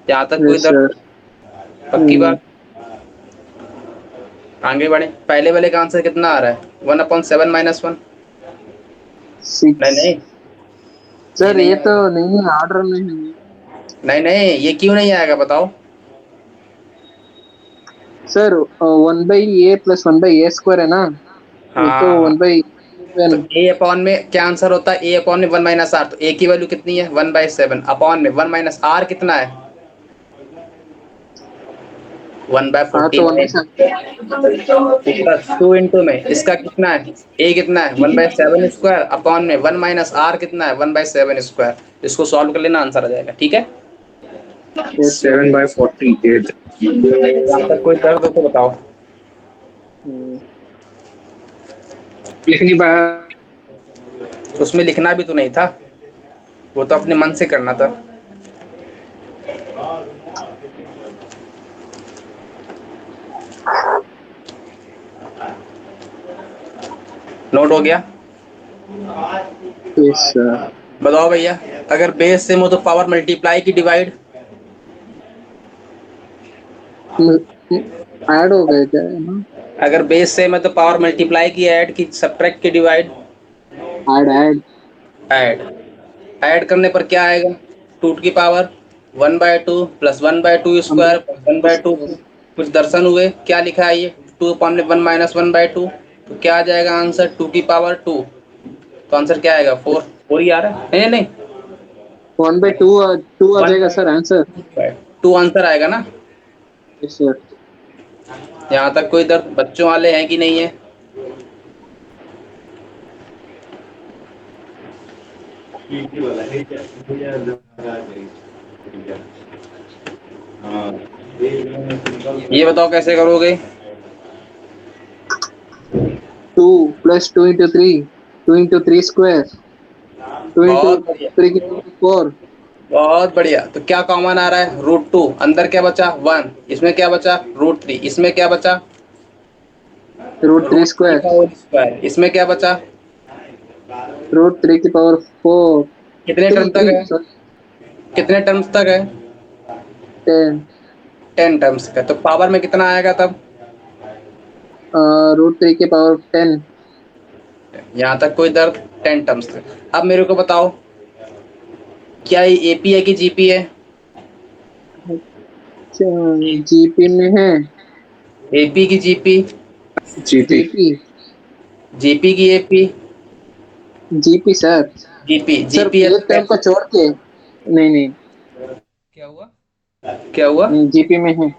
यहाँ तक कोई यस दर्द? सर। पक्की बात? आगे बढ़े। पहले वाले का आंसर कितना आ रहा है? 1/7 - 1। 6। नहीं नहीं, ये सर नहीं ये तो आएगा। नहीं है, ऑर्डर में है। नहीं नहीं, ये क्यों नहीं आएगा बताओ? सर 1/a+1/a² है ना, ये तो हाँ, 1/7। तो A/, में क्या आंसर होता है? A/, में 1 - r, तो A की वैल्यू कितनी है? 1/7 अपॉन में 1 - r कितना है? 1 बाय हाँ 14 तो 1 है। बाय प्लस 2 इंटू में इसका कितना है, ए कितना है 1/7 स्क्वायर अपॉन में 1 माइनस आर कितना है 1/7 स्क्वायर। इसको सॉल्व कर लेना, आंसर आ जाएगा। ठीक है, 7/48। यहाँ तक कोई दर्द हो तो बताओ। लिख नहीं पाया। तो उसमें लिखना भी तो नहीं था, वो तो अपने मन से करना था। नोट हो गया? Yes sir. बताओ भैया, अगर बेस सेम हो तो पावर मल्टीप्लाई की डिवाइड? ऐड हो गए क्या है ना? अगर बेस सेम है तो पावर मल्टीप्लाई की, ऐड की, सब्ट्रैक्ट की, डिवाइड? ऐड। ऐड। ऐड करने पर क्या आएगा, 2 की पावर 1/2 प्लस 1/2 स्क्वायर प्लस 1/2। कुछ दर्शन हुए, क्या लिखा है ये 2 अपॉन में 1 माइनस 1/2, तो क्या आ जाएगा आंसर 2 की पावर 2। तो आंसर क्या आएगा 4। 4 ही आ रहा है, नहीं नहीं 1/2 2 आ जाएगा सर आंसर। 1/2 आंसर आएगा ना। Yes sir. यहाँ तक कोई दर्द बच्चों वाले हैं कि नहीं है? ये बताओ कैसे करोगे? 2 plus 2 into 3, 2 into 3 square, 2 into बहुत बढ़िया, 3 की पावर 4, बहुत बढ़िया। तो क्या कॉमन आ रहा है, √2। अंदर क्या बचा 1, इसमें क्या बचा √3, इसमें क्या बचा √3 √3 स्क्वायर, का होल स्क्वायर, इसमें क्या बचा, √3 की पावर 4, कितने टर्म 3 तक 3 है, सॉरी, कितने टर्म्स तक है, 10। 10 टर्म्स का। तो पावर में कितना आएगा तब? √3 की पावर 10। यहाँ तक कोई दर्द, 10 टर्म्स तक। अब मेरे को बताओ, क्या ये एपी है कि जीपी है? जीपी में है। एपी की जीपी? जीपी। जीपी की AP? GP sir. GP, sir GP है तो एक टर्म को छोड़ के, नहीं नहीं क्या हुआ, क्या हुआ? नहीं, जीपी में है।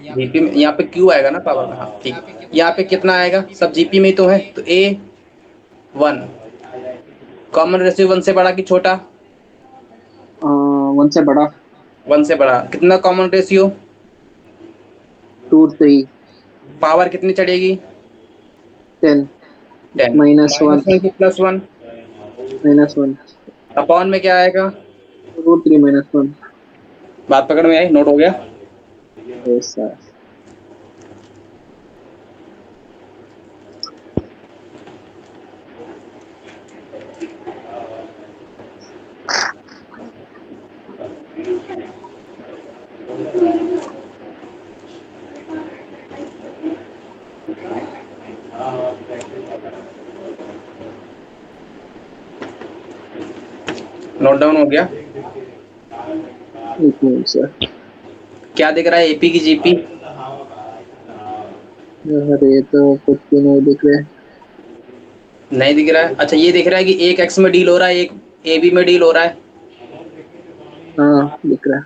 जीपी में यहाँ पे क्यू आएगा ना पावर का, हाँ ठीक। यहाँ पे कितना आएगा, सब जीपी में ही तो है, तो ए 1। कॉमन रेशियो 1 से बड़ा कि छोटा? 1 से बड़ा। 1 से बड़ा। कितना कॉमन रेशियो? 2 3 पावर कितनी चढ़ेगी? 10 10। -1 -1 की +1 -1 अपॉन में क्या आएगा? √3 -1। बात पकड़ में आई, नोट हो गया? Yes sir. नोट डाउन हो गया? एक मिनट सर। क्या दिख रहा है एपी की जीपी? अरे तो कुछ भी नहीं दिख रहा है। नहीं दिख रहा है? अच्छा, ये दिख रहा है कि एक एक्स में डील हो रहा है, एक ए बी में डील हो रहा है। हाँ दिख रहा है।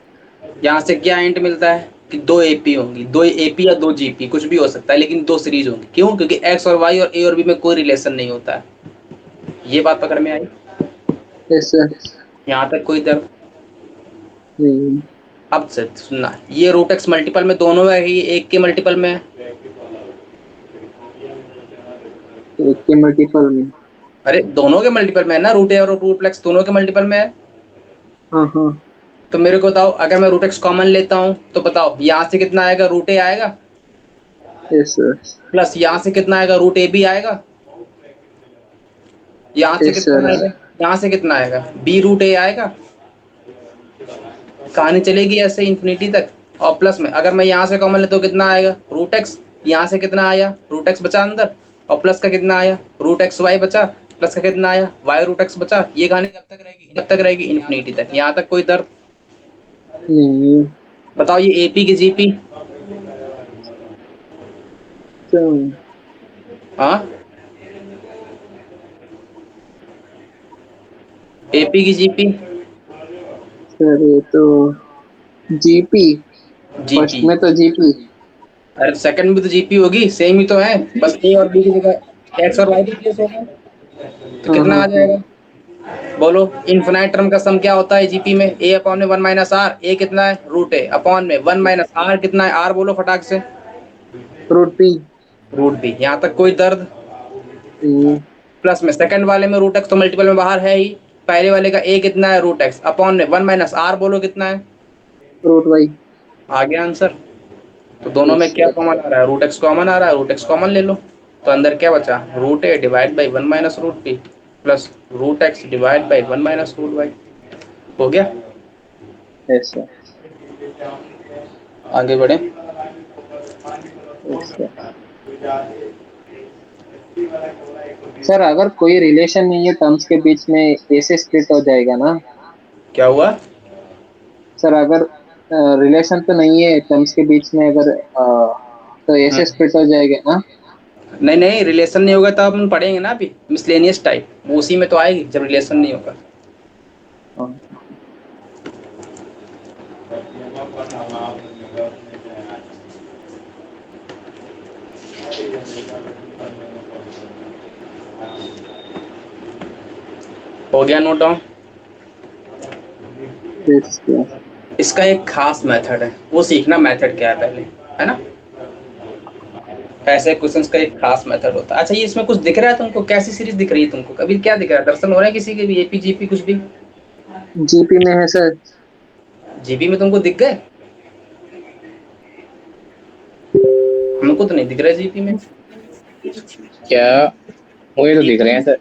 यहाँ से क्या हिंट मिलता है कि 2 एपी होंगी, 2 एपी या 2 जीपी, कुछ भी हो सकता है, लेकिन 2 सीरीज होंगी। क्यों? क्योंकि एक्स और वाई और ए और बी में कोई रिलेशन नहीं होता है। ये बात पकड़ में आई? Yes sir. यहाँ तक कोई दर्द? नहीं, अब से सुनना, ये रूट एक्स मल्टीपल में दोनों में है कि एक के मल्टीपल में है? एक के मल्टीपल में। अरे दोनों के मल्टीपल में है ना, रूट ए और रूट एक्स दोनों के मल्टीपल में है। हाँ हाँ। तो मेरे को बताओ, अगर मैं रूट एक्स कॉमन लेता हूँ तो बताओ यहाँ से कितना आएगा, रूट ए आएगा, यस सर। प्लस यहाँ से कितना आएगा, रूट ए बी आएगा, यहाँ से यस कितना सर। आएगा, यहाँ से कितना आएगा, b√a आएगा। कहानी चलेगी ऐसे इंफिनिटी तक। और प्लस में अगर मैं यहाँ से कॉमन लेता हूँ कितना आएगा, रूट एक्स। यहाँ से कितना आया, रूट एक्स बचा अंदर, और प्लस का कितना आया, रूट एक्स वाई बचा, प्लस का कितना आया, वाई रूट एक्स बचा। ये कहानी कब तक रहेगी, जब तक रहेगी इंफिनिटी तक। यहाँ तक कोई दर्द? नहीं। बताओ ये एपी की जीपी? तो हाँ, एपी की जीपी? सर ये तो जीपी। First GP. में तो जीपी। अरे सेकंड में भी तो जीपी होगी, सेम ही तो है, बस ए और बी की जगह एक्स और वाई रिप्लेस होगा, तो हाँ कितना हाँ आ हाँ। जाएगा? बोलो, इन्फिनाइट टर्म का सम क्या होता है जीपी में? ए अपॉन में वन माइनस आर, ए कितना है रूट ए, अपॉन में वन माइनस आर कितना है, आर बोलो फटाक से। Root P. रूट बी, यहाँ तक कोई दर्द? हम्म, प्लस में सेकंड वाले में रूट एक्स तो मल्टीपल में बाहर है ही, पहले वाले का ए कितना है रूट एक्स, अपॉन में वन माइनस आर बोलो कितना है? Root Y. आ गया आंसर। तो दोनों यस में क्या सर। कॉमन आ रहा है? रूट एक्स कॉमन आ रहा है, रूट एक्स कॉमन ले लो। तो अंदर क्या बचा? Root a divide by one minus root p plus root x divide by one minus root y. हो गया। Yes sir. आगे बढ़े। Yes sir. सर अगर कोई रिलेशन नहीं है टर्म्स के बीच में, ऐसे स्प्लिट हो जाएगा ना? क्या हुआ? सर अगर रिलेशन तो नहीं है टर्म्स के बीच में, अगर तो ऐसे स्प्लिट हो जाएगा ना? नहीं नहीं, रिलेशन नहीं होगा तो अपन पढ़ेंगे ना अभी मिसलेनियस टाइप, वो उसी में तो आएगी जब रिलेशन नहीं होगा। हाँ। हो गया नोट डाउन। Yes sir. इसका एक खास मेथड है, वो सीखना मेथड क्या है पहले, है ना? ऐसे क्वेश्चंस का एक खास मेथड होता है। अच्छा, ये इसमें कुछ दिख रहा है तुमको? कैसी सीरीज दिख रही है तुमको? कभी क्या दिख रहा है? दर्शन हो रहा है किसी के भी, एपी जीपी कुछ भी? जीपी में है सर। जीपी में तुमको दिख गए? हमको तो नहीं दिख रहा है जीपी में। क्या? मुझे तो दिख रहे हैं सर।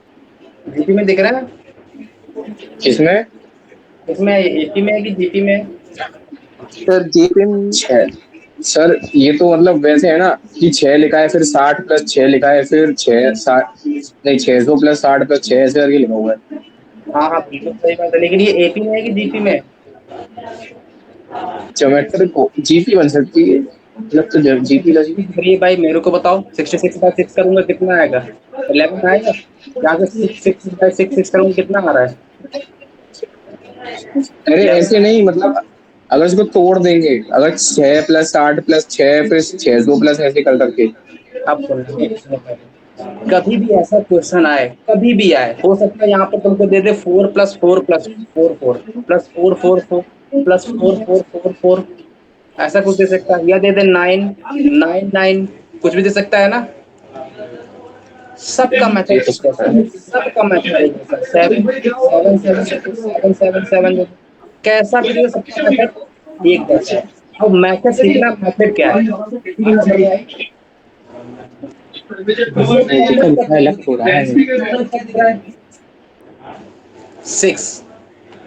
जीपी में दिख रहा है? किसमें? इसमें एपी में है कि जीपी में है? सर जीपी में। छह। सर ये तो मतलब वैसे है ना कि 6 लिखा है, फिर 60 प्लस 6 लिखा है, फिर 660 नहीं 600 प्लस 60 प्लस 6 ऐसे करके लिखा हुआ है। हाँ हाँ बिल्कुल सही बात है, लेकिन ये एपी में है कि जीपी में है? ज्योमेट्री को जीपी बन सकती है, मतलब तो जीपी लगी। ये भाई मेरे को बताओ, 66/6 करूंगा कितना आएगा? 11 आएगा। यहाँ से 6/6 करूंगा कितना आ रहा है? अरे 11। ऐसे नहीं, मतलब अगर इसको तोड़ देंगे, अगर 6 प्लस 60 प्लस 6 फिर 600 प्लस ऐसे कर करके। अब सुनो पहले, कभी भी ऐसा क्वेश्चन आए, कभी भी आए, हो सकता है यहाँ पर तुमको दे दे 4+4+4 +4 4 +4 4 4 4, ऐसा कुछ दे सकता है, या दे दे 9 9 9, कुछ भी दे सकता है ना। सबका ये मेथड तो एक जैसा है, सबका मेथड एक जैसा, 7 7 7 7 कैसा भी दे, सबका मेथड एक जैसा है। अब मेथड सीखना, मेथड क्या है? आंसर बताइए। ये नहीं, कौन सा कितना step लिखा है, है? लग तो रहा है। कितना step दिख रहा है? 6।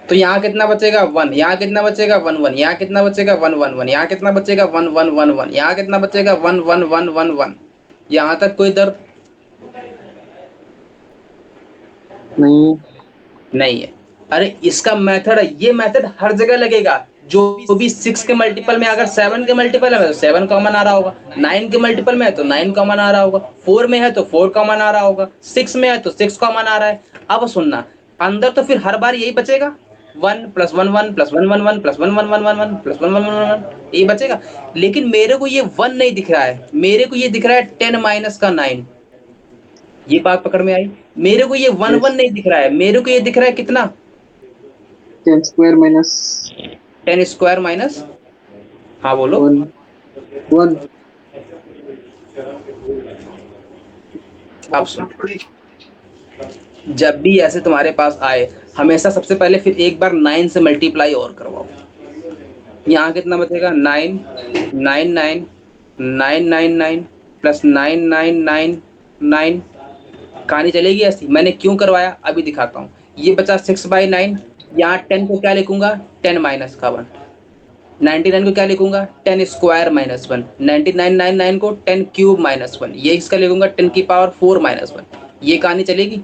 तो यहाँ कितना बचेगा? 1। यहाँ कितना बचेगा? 1 1। यहाँ कितना बचेगा? 1 1 1। यहाँ कितना बचेगा? 1 1 1 1। यहाँ कितना बचेगा? 1 1 1 1 1। यहाँ तक कोई दर्द नहीं। नहीं है? अरे इसका मेथड है, ये मेथड हर जगह लगेगा। जो भी 6 के मल्टीपल में, अगर 7 के मल्टीपल है तो 7 कॉमन आ रहा होगा, 9 के मल्टीपल में है तो 9 कॉमन आ रहा होगा, 4 में है तो 4 कॉमन आ रहा होगा, 6 में है तो 6 कॉमन आ रहा है। अब सुनना, अंदर तो फिर हर बार यही बचेगा, 1 + 1 1 + 1 1 1 + 1 1 1 1 1 + 1 1 1 1, यही बचेगा। लेकिन मेरे को ये 1 नहीं दिख रहा है, मेरे को ये दिख रहा है 10 माइनस का 9। ये बात पकड़ में आई? मेरे को ये 1 1 यस। नहीं दिख रहा है, मेरे को ये दिख रहा है कितना? 10 स्क्वायर माइनस 10 स्क्वायर माइनस, हाँ बोलो। 1 1। अब सुन, जब भी ऐसे तुम्हारे पास आए, हमेशा सबसे पहले फिर एक बार 9 से मल्टीप्लाई और करवाओ। यहाँ कितना बचेगा? 9 9 9 9 9 9 प्लस 9 9 9 9। कहानी चलेगी ऐसी। मैंने क्यों करवाया अभी दिखाता हूँ। ये बचा 6/9। यहाँ 10 को क्या लिखूंगा? 10 माइनस का 1। 99 को क्या लिखूंगा? 10 स्क्वायर माइनस 1। 99 को 10 क्यूब माइनस 1। ये इसका लिखूंगा 10 की पावर 4 माइनस 1। ये कहानी चलेगी।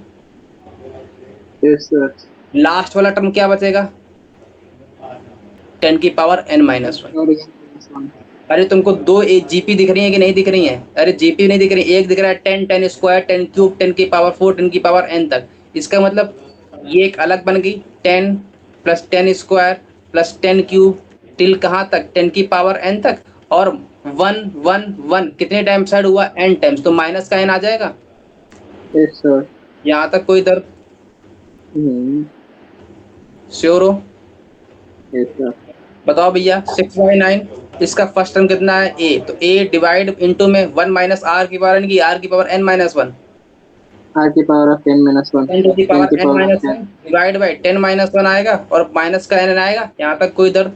Yes sir. लास्ट वाला टर्म क्या बचेगा? 10 की पावर n माइनस 1। और माइनस 1। अरे तुमको दो जीपी दिख रही है कि नहीं दिख रही है? अरे जीपी नहीं दिख रही, एक दिख रहा है 10 10 स्क्वायर 10 क्यूब 10 की पावर 4 10 की पावर n तक। इसका मतलब ये एक अलग बन गई, 10 + 10 स्क्वायर + 10 क्यूब टिल कहाँ तक, 10 की पावर n तक, और 1 1 1 कितने टाइम्स ऐड हुआ, n टाइम्स, तो माइनस का n आ जाएगा। Yes sir. यहाँ तक कोई दर्द, हम्म। श्योर हो? Yes sir. बताओ भैया 6/9, इसका फर्स्ट टर्म कितना है a, तो a डिवाइड इनटू में 1 माइनस r की पावर n की, r की पावर n माइनस 1, आर की पावर ऑफ 10 माइनस 1, 10 टू की 10 पावर की n power of minus 10। 1 divide by 10 minus 1 आएगा, और माइनस का n आएगा। यहाँ तक कोई दर्द,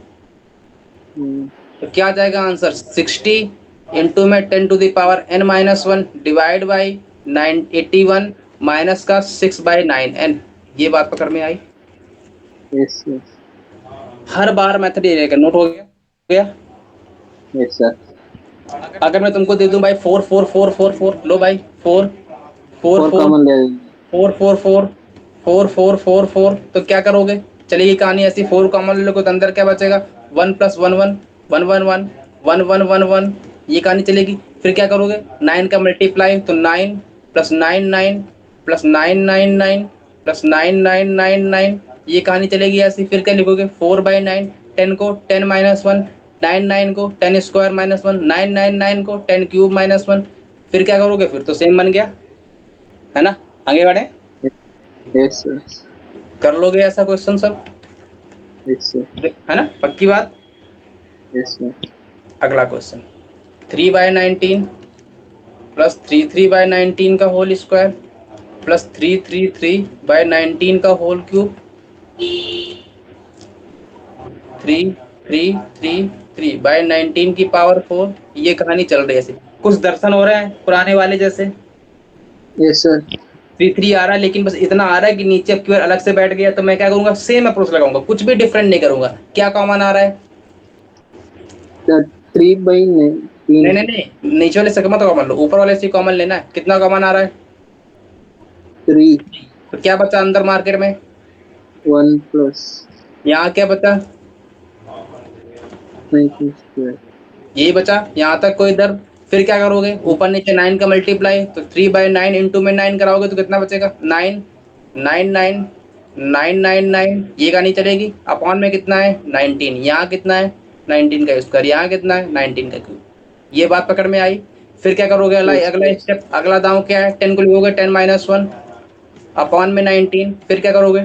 तो क्या आ जाएगा आंसर, 60 इंटू में 10 to the power n minus 1 divide by 981 minus का 6/9n। ये बात पकड़ में आई? Yes sir. हर बार मेथड ये रहेगा, नोट हो गया? Yes sir. अगर मैं तुमको दे दूं भाई 4 4 4 4 4, लो भाई 4 4 4 4 कॉमन ले लेंगे। 4 4 4 4 4 4 4, तो क्या करोगे, चलिए कहानी ऐसी, 4 कॉमन ले लो तो अंदर क्या बचेगा, 1 प्लस 1 1 1 1 1 1 1 1 1, ये कहानी चलेगी। फिर क्या करोगे, 9 का मल्टीप्लाई, तो 9 प्लस 9 9 प्लस 9 9 9 प्लस 9 9 9 9, ये कहानी चलेगी ऐसी। फिर क्या लिखोगे, 4/9, 10 को 10 माइनस 1, 9 9 को 10 स्क्वायर माइनस 1, 9 9 9 को 10 क्यूब माइनस 1। फिर क्या करोगे, फिर तो सेम बन गया, है ना? आगे बढ़े, यस सर। कर लोगे ऐसा क्वेश्चन सब, यस सर। है ना, पक्की बात? Yes sir. अगला क्वेश्चन, 3/19 प्लस 3/19 का होल स्क्वायर प्लस 3/19 का होल क्यूब, 3/19 की पावर 4, ये कहानी चल रही है ऐसे। कुछ दर्शन हो रहे हैं पुराने वाले जैसे, यस सर। 3 आ रहा है, लेकिन बस इतना आ रहा है कि नीचे क्यूर अलग से बैठ गया, तो मैं क्या करूंगा, सेम अप्रोच लगाऊंगा, कुछ भी डिफरेंट नहीं करूंगा। क्या कॉमन आ रहा है, 3/19। नहीं नहीं नहीं, नीचे वाले से मत कॉमन लो, ऊपर वाले से कॉमन लेना है। कितना कॉमन आ रहा है, 3 तो क्या बचा अंदर मार्केट में, 1 प्लस यहाँ क्या बचा, 19 स्क्वायर। यही बचा। यहाँ तक कोई दर्द, फिर क्या करोगे, ऊपर नीचे 9 का मल्टीप्लाई, तो 3/9 इंटू में 9 कराओगे तो कितना बचेगा, 9 9 9 9 9 9, ये का नहीं चलेगी। अपॉन में कितना है, 19, यहाँ कितना है, 19 का स्क्वायर, यहाँ कितना है, 19 का क्यूब। ये बात पकड़ में आई? फिर क्या करोगे, अगला यस अगला स्टेप, अगला दांव क्या है, 10 को लिखोगे 10 माइनस 1 अपॉन में 19, फिर क्या करोगे,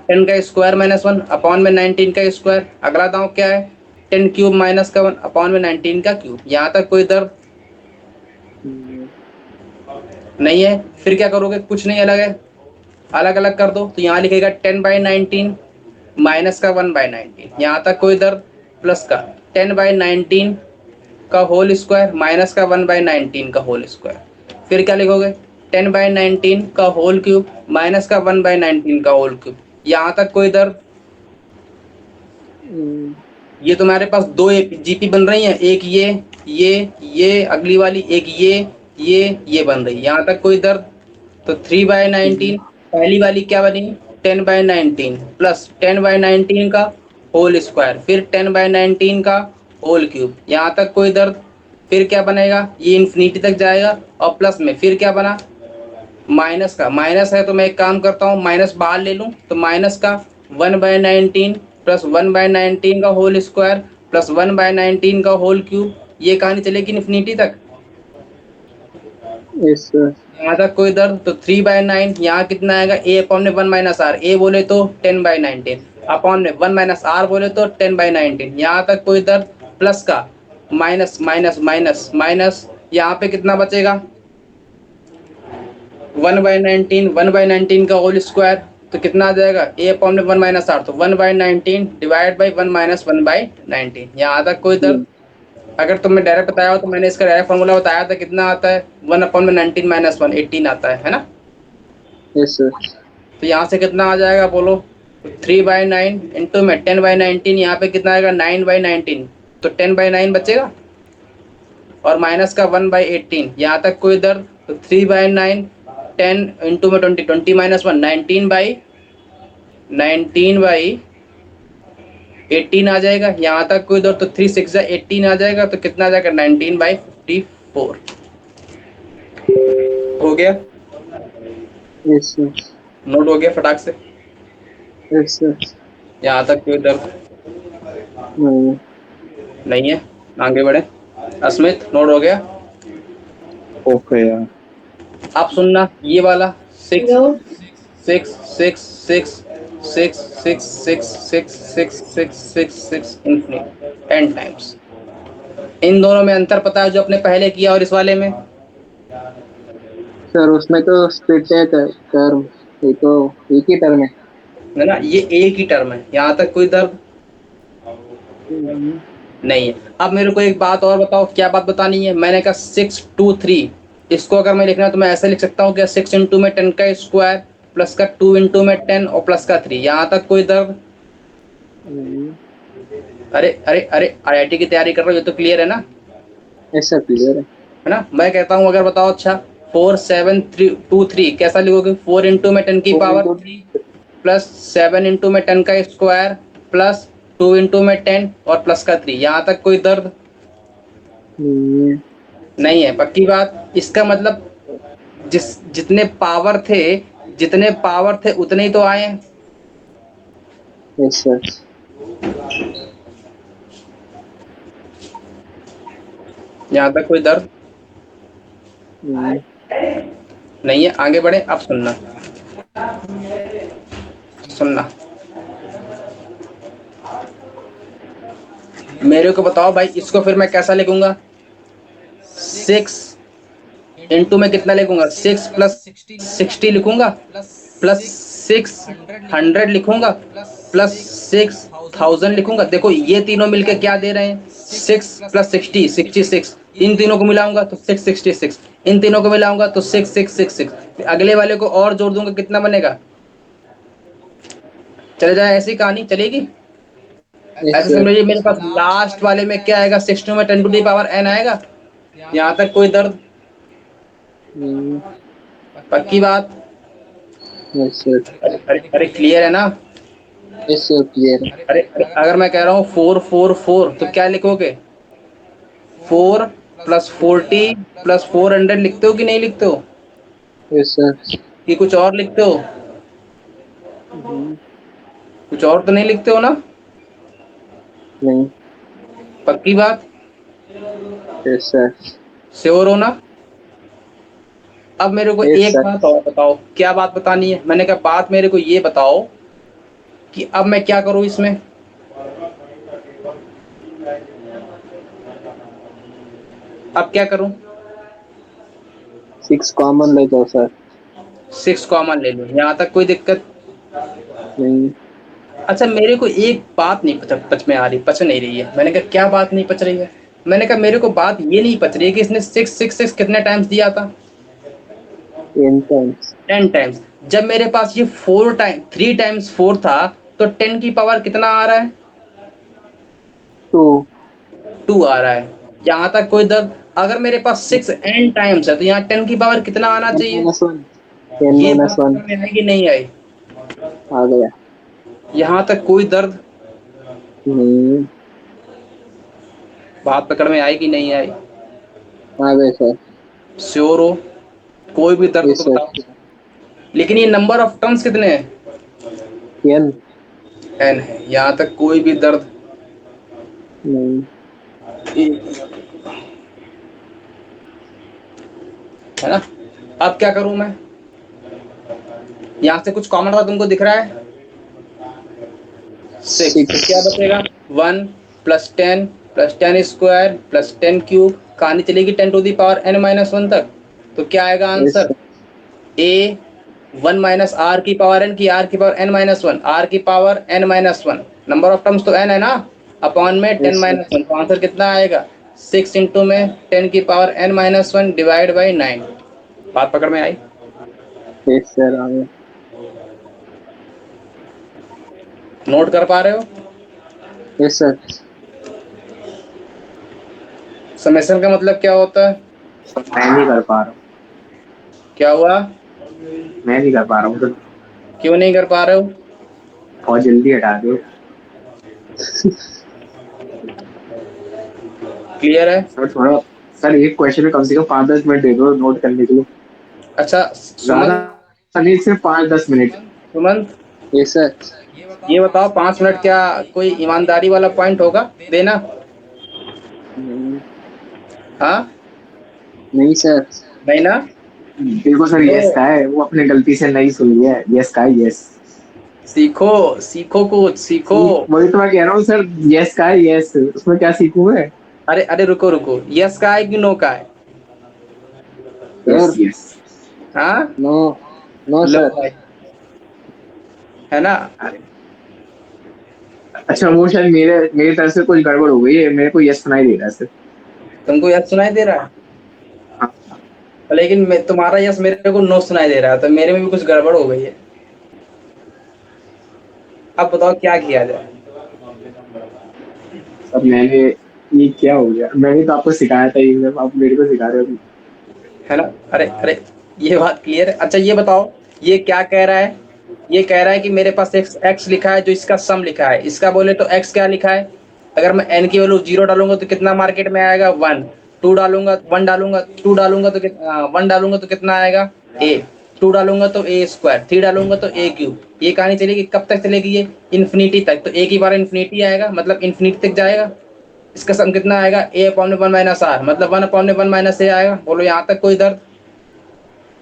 10 का स्क्वायर माइनस 1 अपॉन में 19 का स्क्वायर। अगला दांव क्या है, 10 क्यूब माइनस का 1 अपॉन में 19 का क्यूब। यहाँ तक कोई दर्द नहीं है? फिर क्या करोगे, कुछ नहीं, अलग है, अलग अलग कर दो, तो यहाँ लिखेगा 10/19 माइनस का 1/19। यहाँ तक कोई दर्द, प्लस का 10/19 का होल स्क्वायर माइनस का 1/19 का होल स्क्वायर। फिर क्या लिखोगे, 10/19 का होल क्यूब माइनस का 1/19 का होल क्यूब। यहाँ तक कोई दर्द, ये तुम्हारे पास दो जीपी बन रही हैं, एक ये अगली वाली, एक ये बन रही है। यहाँ तक कोई दर्द, तो 3/19 पहली वाली क्या बनी, 10/19 प्लस 10/19 का होल स्क्वायर, फिर 10/19 का होल क्यूब। यहाँ तक कोई दर्द, फिर क्या बनेगा, ये इन्फिनिटी तक जाएगा, और प्लस में फिर क्या बना, माइनस का, माइनस है तो मैं एक काम करता हूँ, माइनस बाहर ले लूँ, तो माइनस का 1/19 प्लस 1/19 का होल स्क्वायर प्लस 1/19 का होल क्यूब। ये कहानी चलेगी इन्फिनिटी तक। Yes sir. यहाँ तक कोई दर्द, तो 3/9, यहाँ कितना आएगा, ए अपॉन में 1 माइनस आर, ए बोले तो 10/19 अपॉन में 1 माइनस आर बोले तो 10/19। यहाँ तक कोई दर्द, प्लस का माइनस माइनस माइनस माइनस, यहाँ पे कितना बचेगा, 1/19 का होल स्क्वायर, तो कितना आ जाएगा, ए अपॉन में 1 माइनस आर, तो 1/19 डिवाइड बाई 1 माइनस 1/19। यहाँ तक कोई दर्द, अगर तुमने डायरेक्ट बताया हो तो मैंने इसका डायरेक्ट फॉर्मूला बताया था, कितना आता है, 1/19 माइनस 1 18 आता है ना? Yes sir. तो यहाँ से कितना आ जाएगा बोलो, 3/9 इंटू में 10/19, यहाँ पे कितना आएगा, 9/19, तो 10/9 बचेगा, और माइनस का 1/18। यहाँ तक कोई दर्द, तो 3/9 10 इंटू में 20, 20 माइनस 1 19/18 आ जाएगा। यहाँ तक कोई दर्द, तो 3 6 18 आ जाएगा, तो कितना आ जाएगा, 19/54 हो गया। Yes sir. नोट हो गया फटाक से? Yes sir. यहाँ तक कोई दर्द नहीं। नहीं है, आगे बढ़े। अस्मित, नोट हो गया? ओके यार। आप सुनना ये वाला 6 6 6 6 6 6 6 6 6 6 6 6 इंफिनिट 10 टाइम्स। इन दोनों में अंतर पता है जो अपने पहले किया और इस वाले में? सर उसमें तो स्प्लिट है टर्म, ये तो एक ही टर्म है ना, ये एक ही टर्म है, यहाँ तक कोई दर्द है। नहीं है। अब मेरे को एक बात और बताओ, क्या बात बतानी है? मैंने कहा 6 2 3, इसको अगर मैं लिखना है तो मैं ऐसे लिख सकता हूँ क्या? 6 इंटू में 10 का स्क्वायर प्लस का 2 इंटू में 10 और प्लस का 3, यहाँ तक कोई दर्द? अरे अरे अरे, आईआईटी की तैयारी कर रहे हो, ये तो क्लियर है ना? ऐसा क्लियर है ना? मैं कहता हूँ अगर बताओ, अच्छा 4 7 3 2 3 कैसा लिखोगे? 4 इंटू में 10 की पावर 3 प्लस 7 इंटू में 10 का स्क्वायर प्लस 2 इंटू में 10 और प्लस का 3, यहाँ तक कोई दर्द है। नहीं है? पक्की बात? इसका मतलब जितने पावर थे उतने ही तो आए हैं। Yes sir. यहाँ तक कोई दर्द नहीं है? आगे बढ़े। अब सुनना सुनना, मेरे को बताओ भाई, इसको फिर मैं कैसा लिखूंगा? 6 इंटू में कितना लिखूंगा? 6 प्लस 60 लिखूंगा, प्लस 6 100 लिखूंगा, प्लस 6 1000 लिखूंगा। देखो ये तीनों मिलके क्या दे रहे हैं? 6 प्लस 60 66, इन तीनों को मिलाऊंगा तो 666, इन तीनों को मिलाऊंगा तो 6666, अगले वाले को और जोड़ दूंगा, कितना बनेगा? चले जाए, ऐसी कहानी चलेगी? ऐसे समझिए मेरे पास लास्ट वाले में क्या आएगा? 62 में 10 टू दी पावर n आएगा। यहाँ तक कोई दर्द? पक्की बात? Yes sir. अरे अरे क्लियर है ना? यस सर क्लियर है। अरे अगर मैं कह रहा हूँ 444 तो क्या लिखोगे? 4 प्लस 40 प्लस 400 लिखते हो कि नहीं लिखते हो? Yes sir. कि कुछ और लिखते हो? कुछ और तो नहीं लिखते हो ना? नहीं। पक्की बात? Yes sir. श्योर हो ना? अब मेरे को यस एक सर। बात और बताओ, क्या बात बतानी है? मैंने कहा बात मेरे को ये बताओ कि अब मैं क्या करूं इसमें? अब क्या करूं? 6 कॉमन ले दो सर। 6 कॉमन ले लो, यहाँ तक कोई दिक्कत नहीं। अच्छा मेरे को एक बात नहीं पच में आ रही, पच नहीं रही है। मैंने कहा क्या बात नहीं पच रही है? मैंने कहा मेरे को बात ये नहीं पच रही है कि इसने 666 कितने टाइम्स दिया था? 10 टाइम्स। 10 टाइम्स। जब मेरे पास ये 3 टाइम्स 4 था तो 10 की पावर कितना आ रहा है? 2। 2 आ रहा है। यहाँ तक कोई दर्द? अगर मेरे पास 6 n टाइम्स है तो यहाँ 10 की पावर कितना आना 10 चाहिए? माइनस 1। 10 ये माइनस बात 1 समझ में आई कि नहीं आई? आ गया। यहाँ तक कोई दर्द? नहीं। बात पकड़ में आई कि नहीं आई? आ गए सर। श्योर हो? कोई भी दर्द यस तो सर। बताओ। लेकिन ये नंबर ऑफ टर्म्स कितने हैं? 10। n है। यहाँ तक कोई भी दर्द? नहीं। है ना? अब क्या करूं मैं? यहाँ से कुछ कॉमन था तुमको दिख रहा है? 6 तो क्या बचेगा? 1 plus 10 plus 10 square plus 10 cube, कहानी चलेगी 10 to the power n minus 1 तक। तो क्या आएगा yes answer? Sir. A 1 minus r की पावर n की आर की पावर n माइनस 1, आर की power n minus 1, number of terms तो n है ना, अपॉन में 10 यस सर। माइनस 1, तो आंसर कितना आएगा? 6 इंटू में 10 की power n minus 1 divide by 9। बात पकड़ में आई? यस सर आ गया। नोट कर पा रहे हो? Yes sir. समेशन का मतलब क्या होता है? मैं नहीं कर पा रहा हूँ। क्या हुआ? मैं नहीं कर पा रहा हूँ तो क्यों नहीं कर पा रहे हो? बहुत जल्दी हटा दो। क्लियर है? सर थोड़ा, सर एक क्वेश्चन में कम से कम 5-10 मिनट दे दो नोट करने के लिए। अच्छा ज्यादा नहीं, सिर्फ 5-10 मिनट। Sumant, yes sir. ये बताओ 5 मिनट क्या कोई ईमानदारी वाला पॉइंट होगा देना? नहीं हाँ नहीं सर। नहीं ना। देखो सर, तो यस का है, वो अपने गलती से नहीं सुन लिया है, यस का है, यस। सीखो सीखो कुछ सीखो। वही तो मैं कह रहा हूँ सर, यस का है, यस, उसमें क्या सीखूं मैं? अरे अरे रुको रुको, यस का है कि नो का है? Yes sir yes. हाँ नो, नो लो सर। भाई, है ना। अच्छा, वो शायद मेरे मेरी तरफ से कुछ गड़बड़ हो गई है, मेरे को यस सुनाई दे रहा है सर। तुमको यस सुनाई दे रहा है, हाँ। लेकिन तुम्हारा यस मेरे को नो सुनाई दे रहा है, तो मेरे में भी कुछ गड़बड़ हो गई है। अब बताओ क्या किया जाए। अब मैंने, ये क्या हो गया? मैंने तो आपको सिखाया था ये सब, आप मेरे को सिखा रहे हो। है ना। अरे अरे, ये बात क्लियर है। अच्छा ये बताओ, ये क्या कह रहा है? ये कह रहा है कि मेरे पास एक्स एक्स लिखा है, जो इसका सम लिखा है, इसका बोले तो एक्स क्या लिखा है? अगर मैं एन की वैल्यू 0 डालूंगा तो कितना मार्केट में आएगा? 1। 2 डालूंगा, 1 डालूंगा, 2 डालूंगा तो 1 डालूंगा तो कितना आएगा? ए। 2 डालूंगा तो ए स्क्वायर, 3 डालूंगा तो ए क्यूब। ये कहानी चलेगी, कब तक चलेगी ये? इन्फिनिटी तक। तो ए की बार इन्फिनिटी आएगा, मतलब इन्फिनिटी तक जाएगा। इसका सम कितना आएगा? ए अपॉन में 1 माइनस आर, मतलब 1 अपॉन में 1 माइनस ए आएगा। बोलो यहाँ तक कोई दर्द?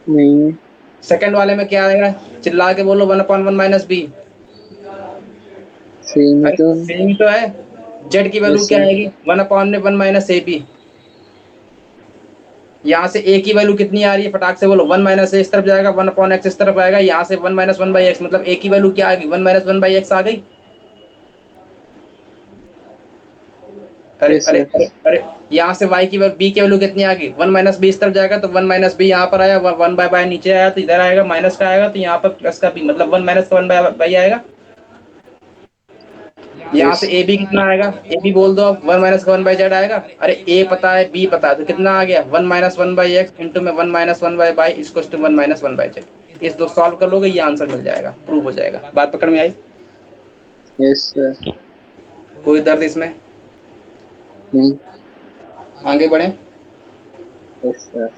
नहीं सेकंड वाले में क्या आएगा? चिल्ला के बोलो, 1 अपॉन 1 माइनस बी। सेम ही अरे तो। सेम तो है। जेड की वैल्यू यस क्या सर। आएगी? 1 अपॉन में 1 माइनस ए बी। यहाँ से ए की वैल्यू कितनी आ रही है, फटाक से बोलो। 1 माइनस ए इस तरफ जाएगा, 1 अपॉन एक्स इस तरफ आएगा, यहाँ से 1 माइनस 1 बाई एक्स, मतलब ए की वैल्यू क्या आ गई? 1 माइनस 1 बाई एक्स आ गई। अरे यस अरे सर। अरे अरे, यहाँ से y की बी की वैल्यू कितनी आ गई? 1 माइनस बी इस तरफ जाएगा तो 1 माइनस बी यहाँ पर आया, 1 बाय बाय नीचे आया तो इधर आएगा, माइनस का आएगा तो यहाँ पर प्लस का बी, मतलब 1 माइनस का 1 बाय बाई आएगा। यहाँ यस। से ए बी कितना आएगा? ए बी बोल दो अब, 1 माइनस का 1 बाई जेड आएगा। अरे ए पता है, बी पता है, तो कितना आ गया? 1 माइनस 1 बाई एक्स इंटू में 1 minus 1 by by is to 1 minus 1 by z. इस दो सॉल्व कर लोगे, ये आंसर मिल जाएगा, प्रूव हो जाएगा। बात पकड़ में आई? Yes sir. कोई दर्द इसमें? नहीं। आगे बढ़े, यस सर।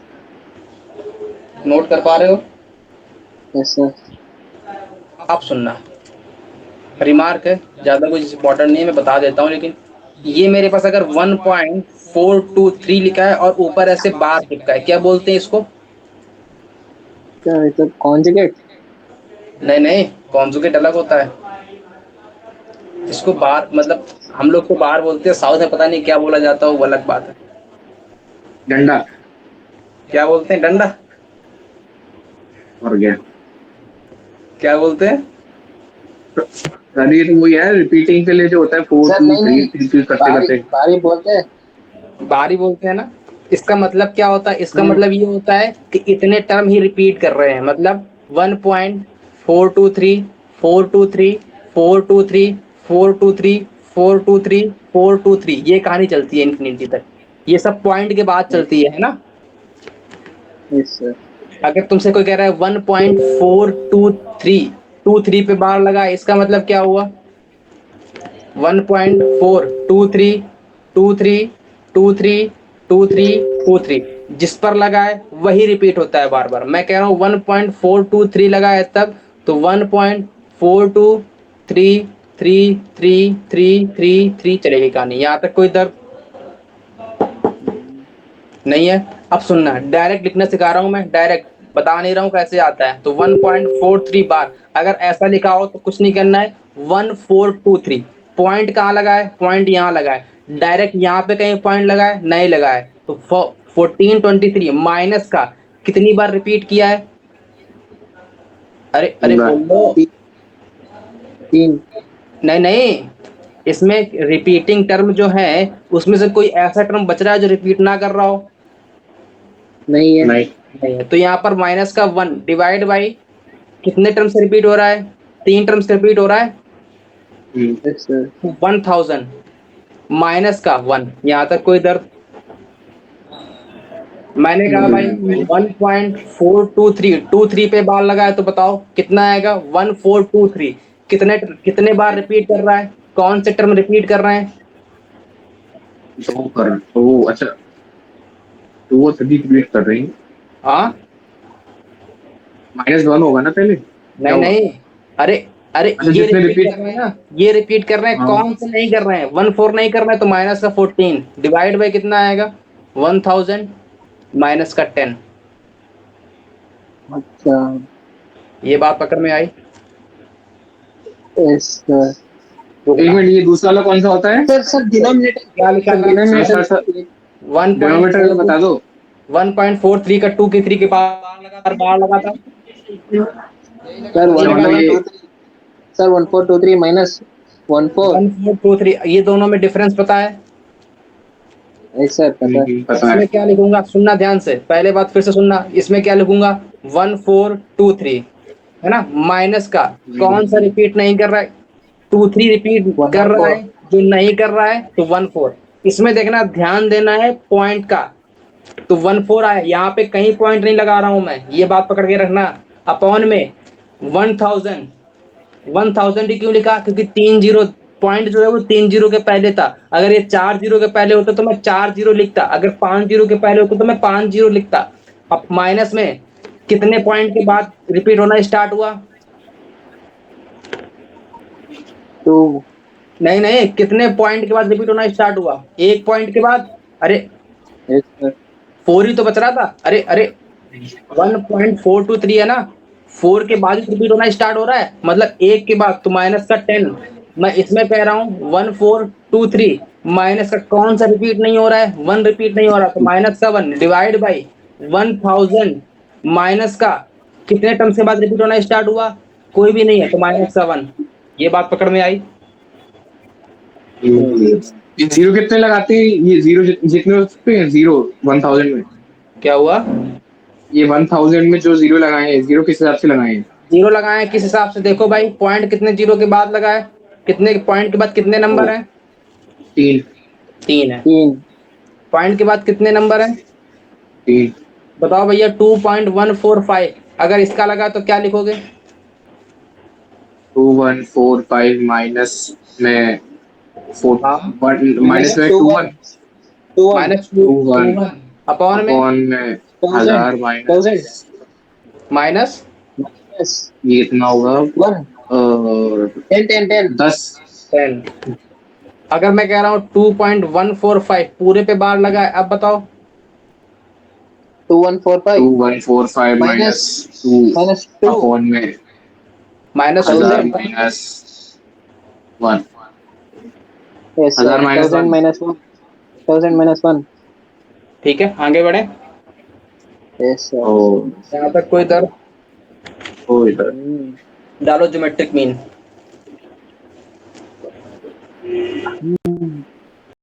नोट कर पा रहे हो? Yes sir. आप सुनना, रिमार्क है, ज्यादा कुछ इंपॉर्टेंट नहीं है, मैं बता देता हूँ। लेकिन ये मेरे पास अगर 1.423 लिखा है और ऊपर ऐसे बार चिपका है, क्या बोलते हैं इसको? क्या है तो कॉन्जुगेट? नहीं नहीं, कॉन्जुगेट अलग होता है। इसको बार, मतलब हम लोग तो बार बोलते हैं, साउथ में पता नहीं क्या बोला जाता है, वो अलग बात है। डंडा। क्या बोलते हैं? डंडा? और क्या? क्या बोलते हैं? अरे तो वही है, रिपीटिंग के लिए जो होता है, 4 सर 2 नहीं 3 नहीं, 3 3 करते बारी करते। बारी बोलते हैं। बार ही बोलते हैं ना। इसका मतलब क्या होता है? इसका मतलब ये होता है कि इतने टर्म ही रिपीट कर रहे हैं, मतलब 1.423 423 423 423 423 423, ये कहानी चलती है इन्फिनिटी तक। ये सब पॉइंट के बाद चलती है ना। Yes sir. अगर तुमसे कोई कह रहा है 1.423 23 पे बार लगा, इसका मतलब क्या हुआ? 1.423 23 23 23 23, जिस पर लगा है वही रिपीट होता है बार बार। मैं कह रहा हूँ 1.423 लगा है तब, तो 1.423333333 चलेगी कहानी। यहाँ तक कोई दर्द नहीं है? अब सुनना, डायरेक्ट लिखना सिखा रहा हूं मैं, डायरेक्ट बता नहीं रहा हूं कैसे आता है। तो 1.43 बार अगर ऐसा लिखा हो तो कुछ नहीं करना है, 1423। पॉइंट कहाँ लगा है? पॉइंट यहाँ लगा है। डायरेक्ट यहाँ पे कहीं पॉइंट लगा है? नहीं लगा है। तो 1423 माइनस का कितनी बार रिपीट किया है? अरे अरे बंदा। बोलो। 3। नहीं नहीं, इसमें रिपीटिंग टर्म जो है, उसमें से कोई ऐसा टर्म बच रहा है जो रिपीट ना कर रहा हो? नहीं है। नहीं। नहीं है। तो यहाँ पर माइनस का 1 डिवाइड बाई कितने टर्म से रिपीट हो रहा है? 3 टर्म से रिपीट हो रहा है। Yes sir. 1000 माइनस का 1, यहाँ तक कोई दर्द? मैंने कहा भाई 1.423 पे बार लगा है, तो बताओ कितना आएगा? 1423 कितने कितने बार रिपीट कर रहा है? कौन से टर्म रिपीट कर रहे हैं? तो कर, ओ अच्छा, तो वो सभी क्रिएट कर रही है। हाँ -1 होगा ना पहले, क्या नहीं हुआ? नहीं, अरे अरे अच्छा, ये जितने रिपीट repeat- कर रहे हैं ना, ये रिपीट कर रहे हैं, हाँ। कौन से नहीं कर रहे हैं, 1 4 नहीं कर रहे हैं, तो माइनस का 14 डिवाइड बाई कितना आएगा, 1000 माइनस का 10। अच्छा। ये बात पकड़ में आई? Yes sir. एक मिनट, ये दूसरा वाला कौन सा होता है? सर डिनोमिनेटर क्या लिखा सर था? Denominator sir one denominator point बता दो। 1.43 का 2 के 3 के पार बार लगा था, सर यही अच्छा, लगा मतलब था। ये 1423 सर 1423 माइनस 14। 1423, ये दोनों में डिफरेंस पता है? यस सर पता है। पता है। इसमें क्या लिखूंगा, सुनना ध्यान से, पहले बात फिर से सुनना, इसमें क्या लिखूंगा, 1423 है ना, माइनस का कौन सा रिपीट नहीं कर रहा है, 2 3 रिपीट कर रहा 114 है, जो नहीं कर रहा है तो 1 4। इसमें देखना, ध्यान देना है पॉइंट का, तो 1 4 आया, यहाँ पे कहीं पॉइंट नहीं लगा रहा हूं मैं, ये बात पकड़ के रखना। अपॉन में 1000, 1000 ही क्यों लिखा, क्योंकि 3 जीरो, पॉइंट जो है वो 3 जीरो के पहले था, अगर ये 4 जीरो के पहले होता तो मैं 4 जीरो लिखता, अगर 5 जीरो के पहले होता तो मैं 5 जीरो लिखता। अब माइनस में कितने पॉइंट के बाद रिपीट होना स्टार्ट हुआ, 2। नहीं नहीं, कितने पॉइंट के बाद रिपीट होना स्टार्ट हुआ, एक पॉइंट के बाद, अरे यस सर। 4 ही तो बच रहा था, अरे अरे 1.423 है ना, 4 के बाद रिपीट होना स्टार्ट हो रहा है, मतलब एक के बाद, तो माइनस का 10। मैं इसमें कह रहा हूँ 1423 माइनस का कौन सा रिपीट नहीं हो रहा है, 1 रिपीट नहीं हो रहा, तो माइनस का 1 डिवाइड बाई 1000 माइनस का कितने टर्म के बाद रिपीट होना स्टार्ट हुआ, कोई भी नहीं है, तो माइनस का 1। ये बात पकड़ में आई? ये जीरो कितने लगाते हैं? ये जीरो जितने हो सकते हैं जीरो 1000 में। क्या हुआ? ये 1000 में जो जीरो लगाए हैं, जीरो किस हिसाब से लगाए हैं? जीरो लगाए किस हिसाब से, देखो भाई पॉइंट कितने जीरो के बाद लगाए, कितने पॉइंट के बाद कितने ओ, नंबर हैं, 3 3 है। 3। पॉइंट के बाद कितने नंबर हैं, 3 बताओ भैया, 2145, अगर इसका लगा तो क्या लिखोगे, 2145 माइनस में 4 हाँ माइनस में 21 21 माइनस टू 21 वन अपॉन में अपॉन में 1000 1000 माइनस माइनस माइनस ये इतना होगा 1 10 10 10 10। 10। अगर मैं कह रहा हूँ 2145 पूरे पे बार लगा है, अब बताओ 2145 2145 माइनस माइनस 2 माइनस 2 अपॉन में minus 1000 1000 minus 1 yes 1000 sir minus 1000 1। Minus 1 1000 minus 1 ठीक है, आगे बढ़े, यस सर। ओ यहाँ तक कोई दर्द, ओ इधर डालो ज्योमेट्रिक मीन।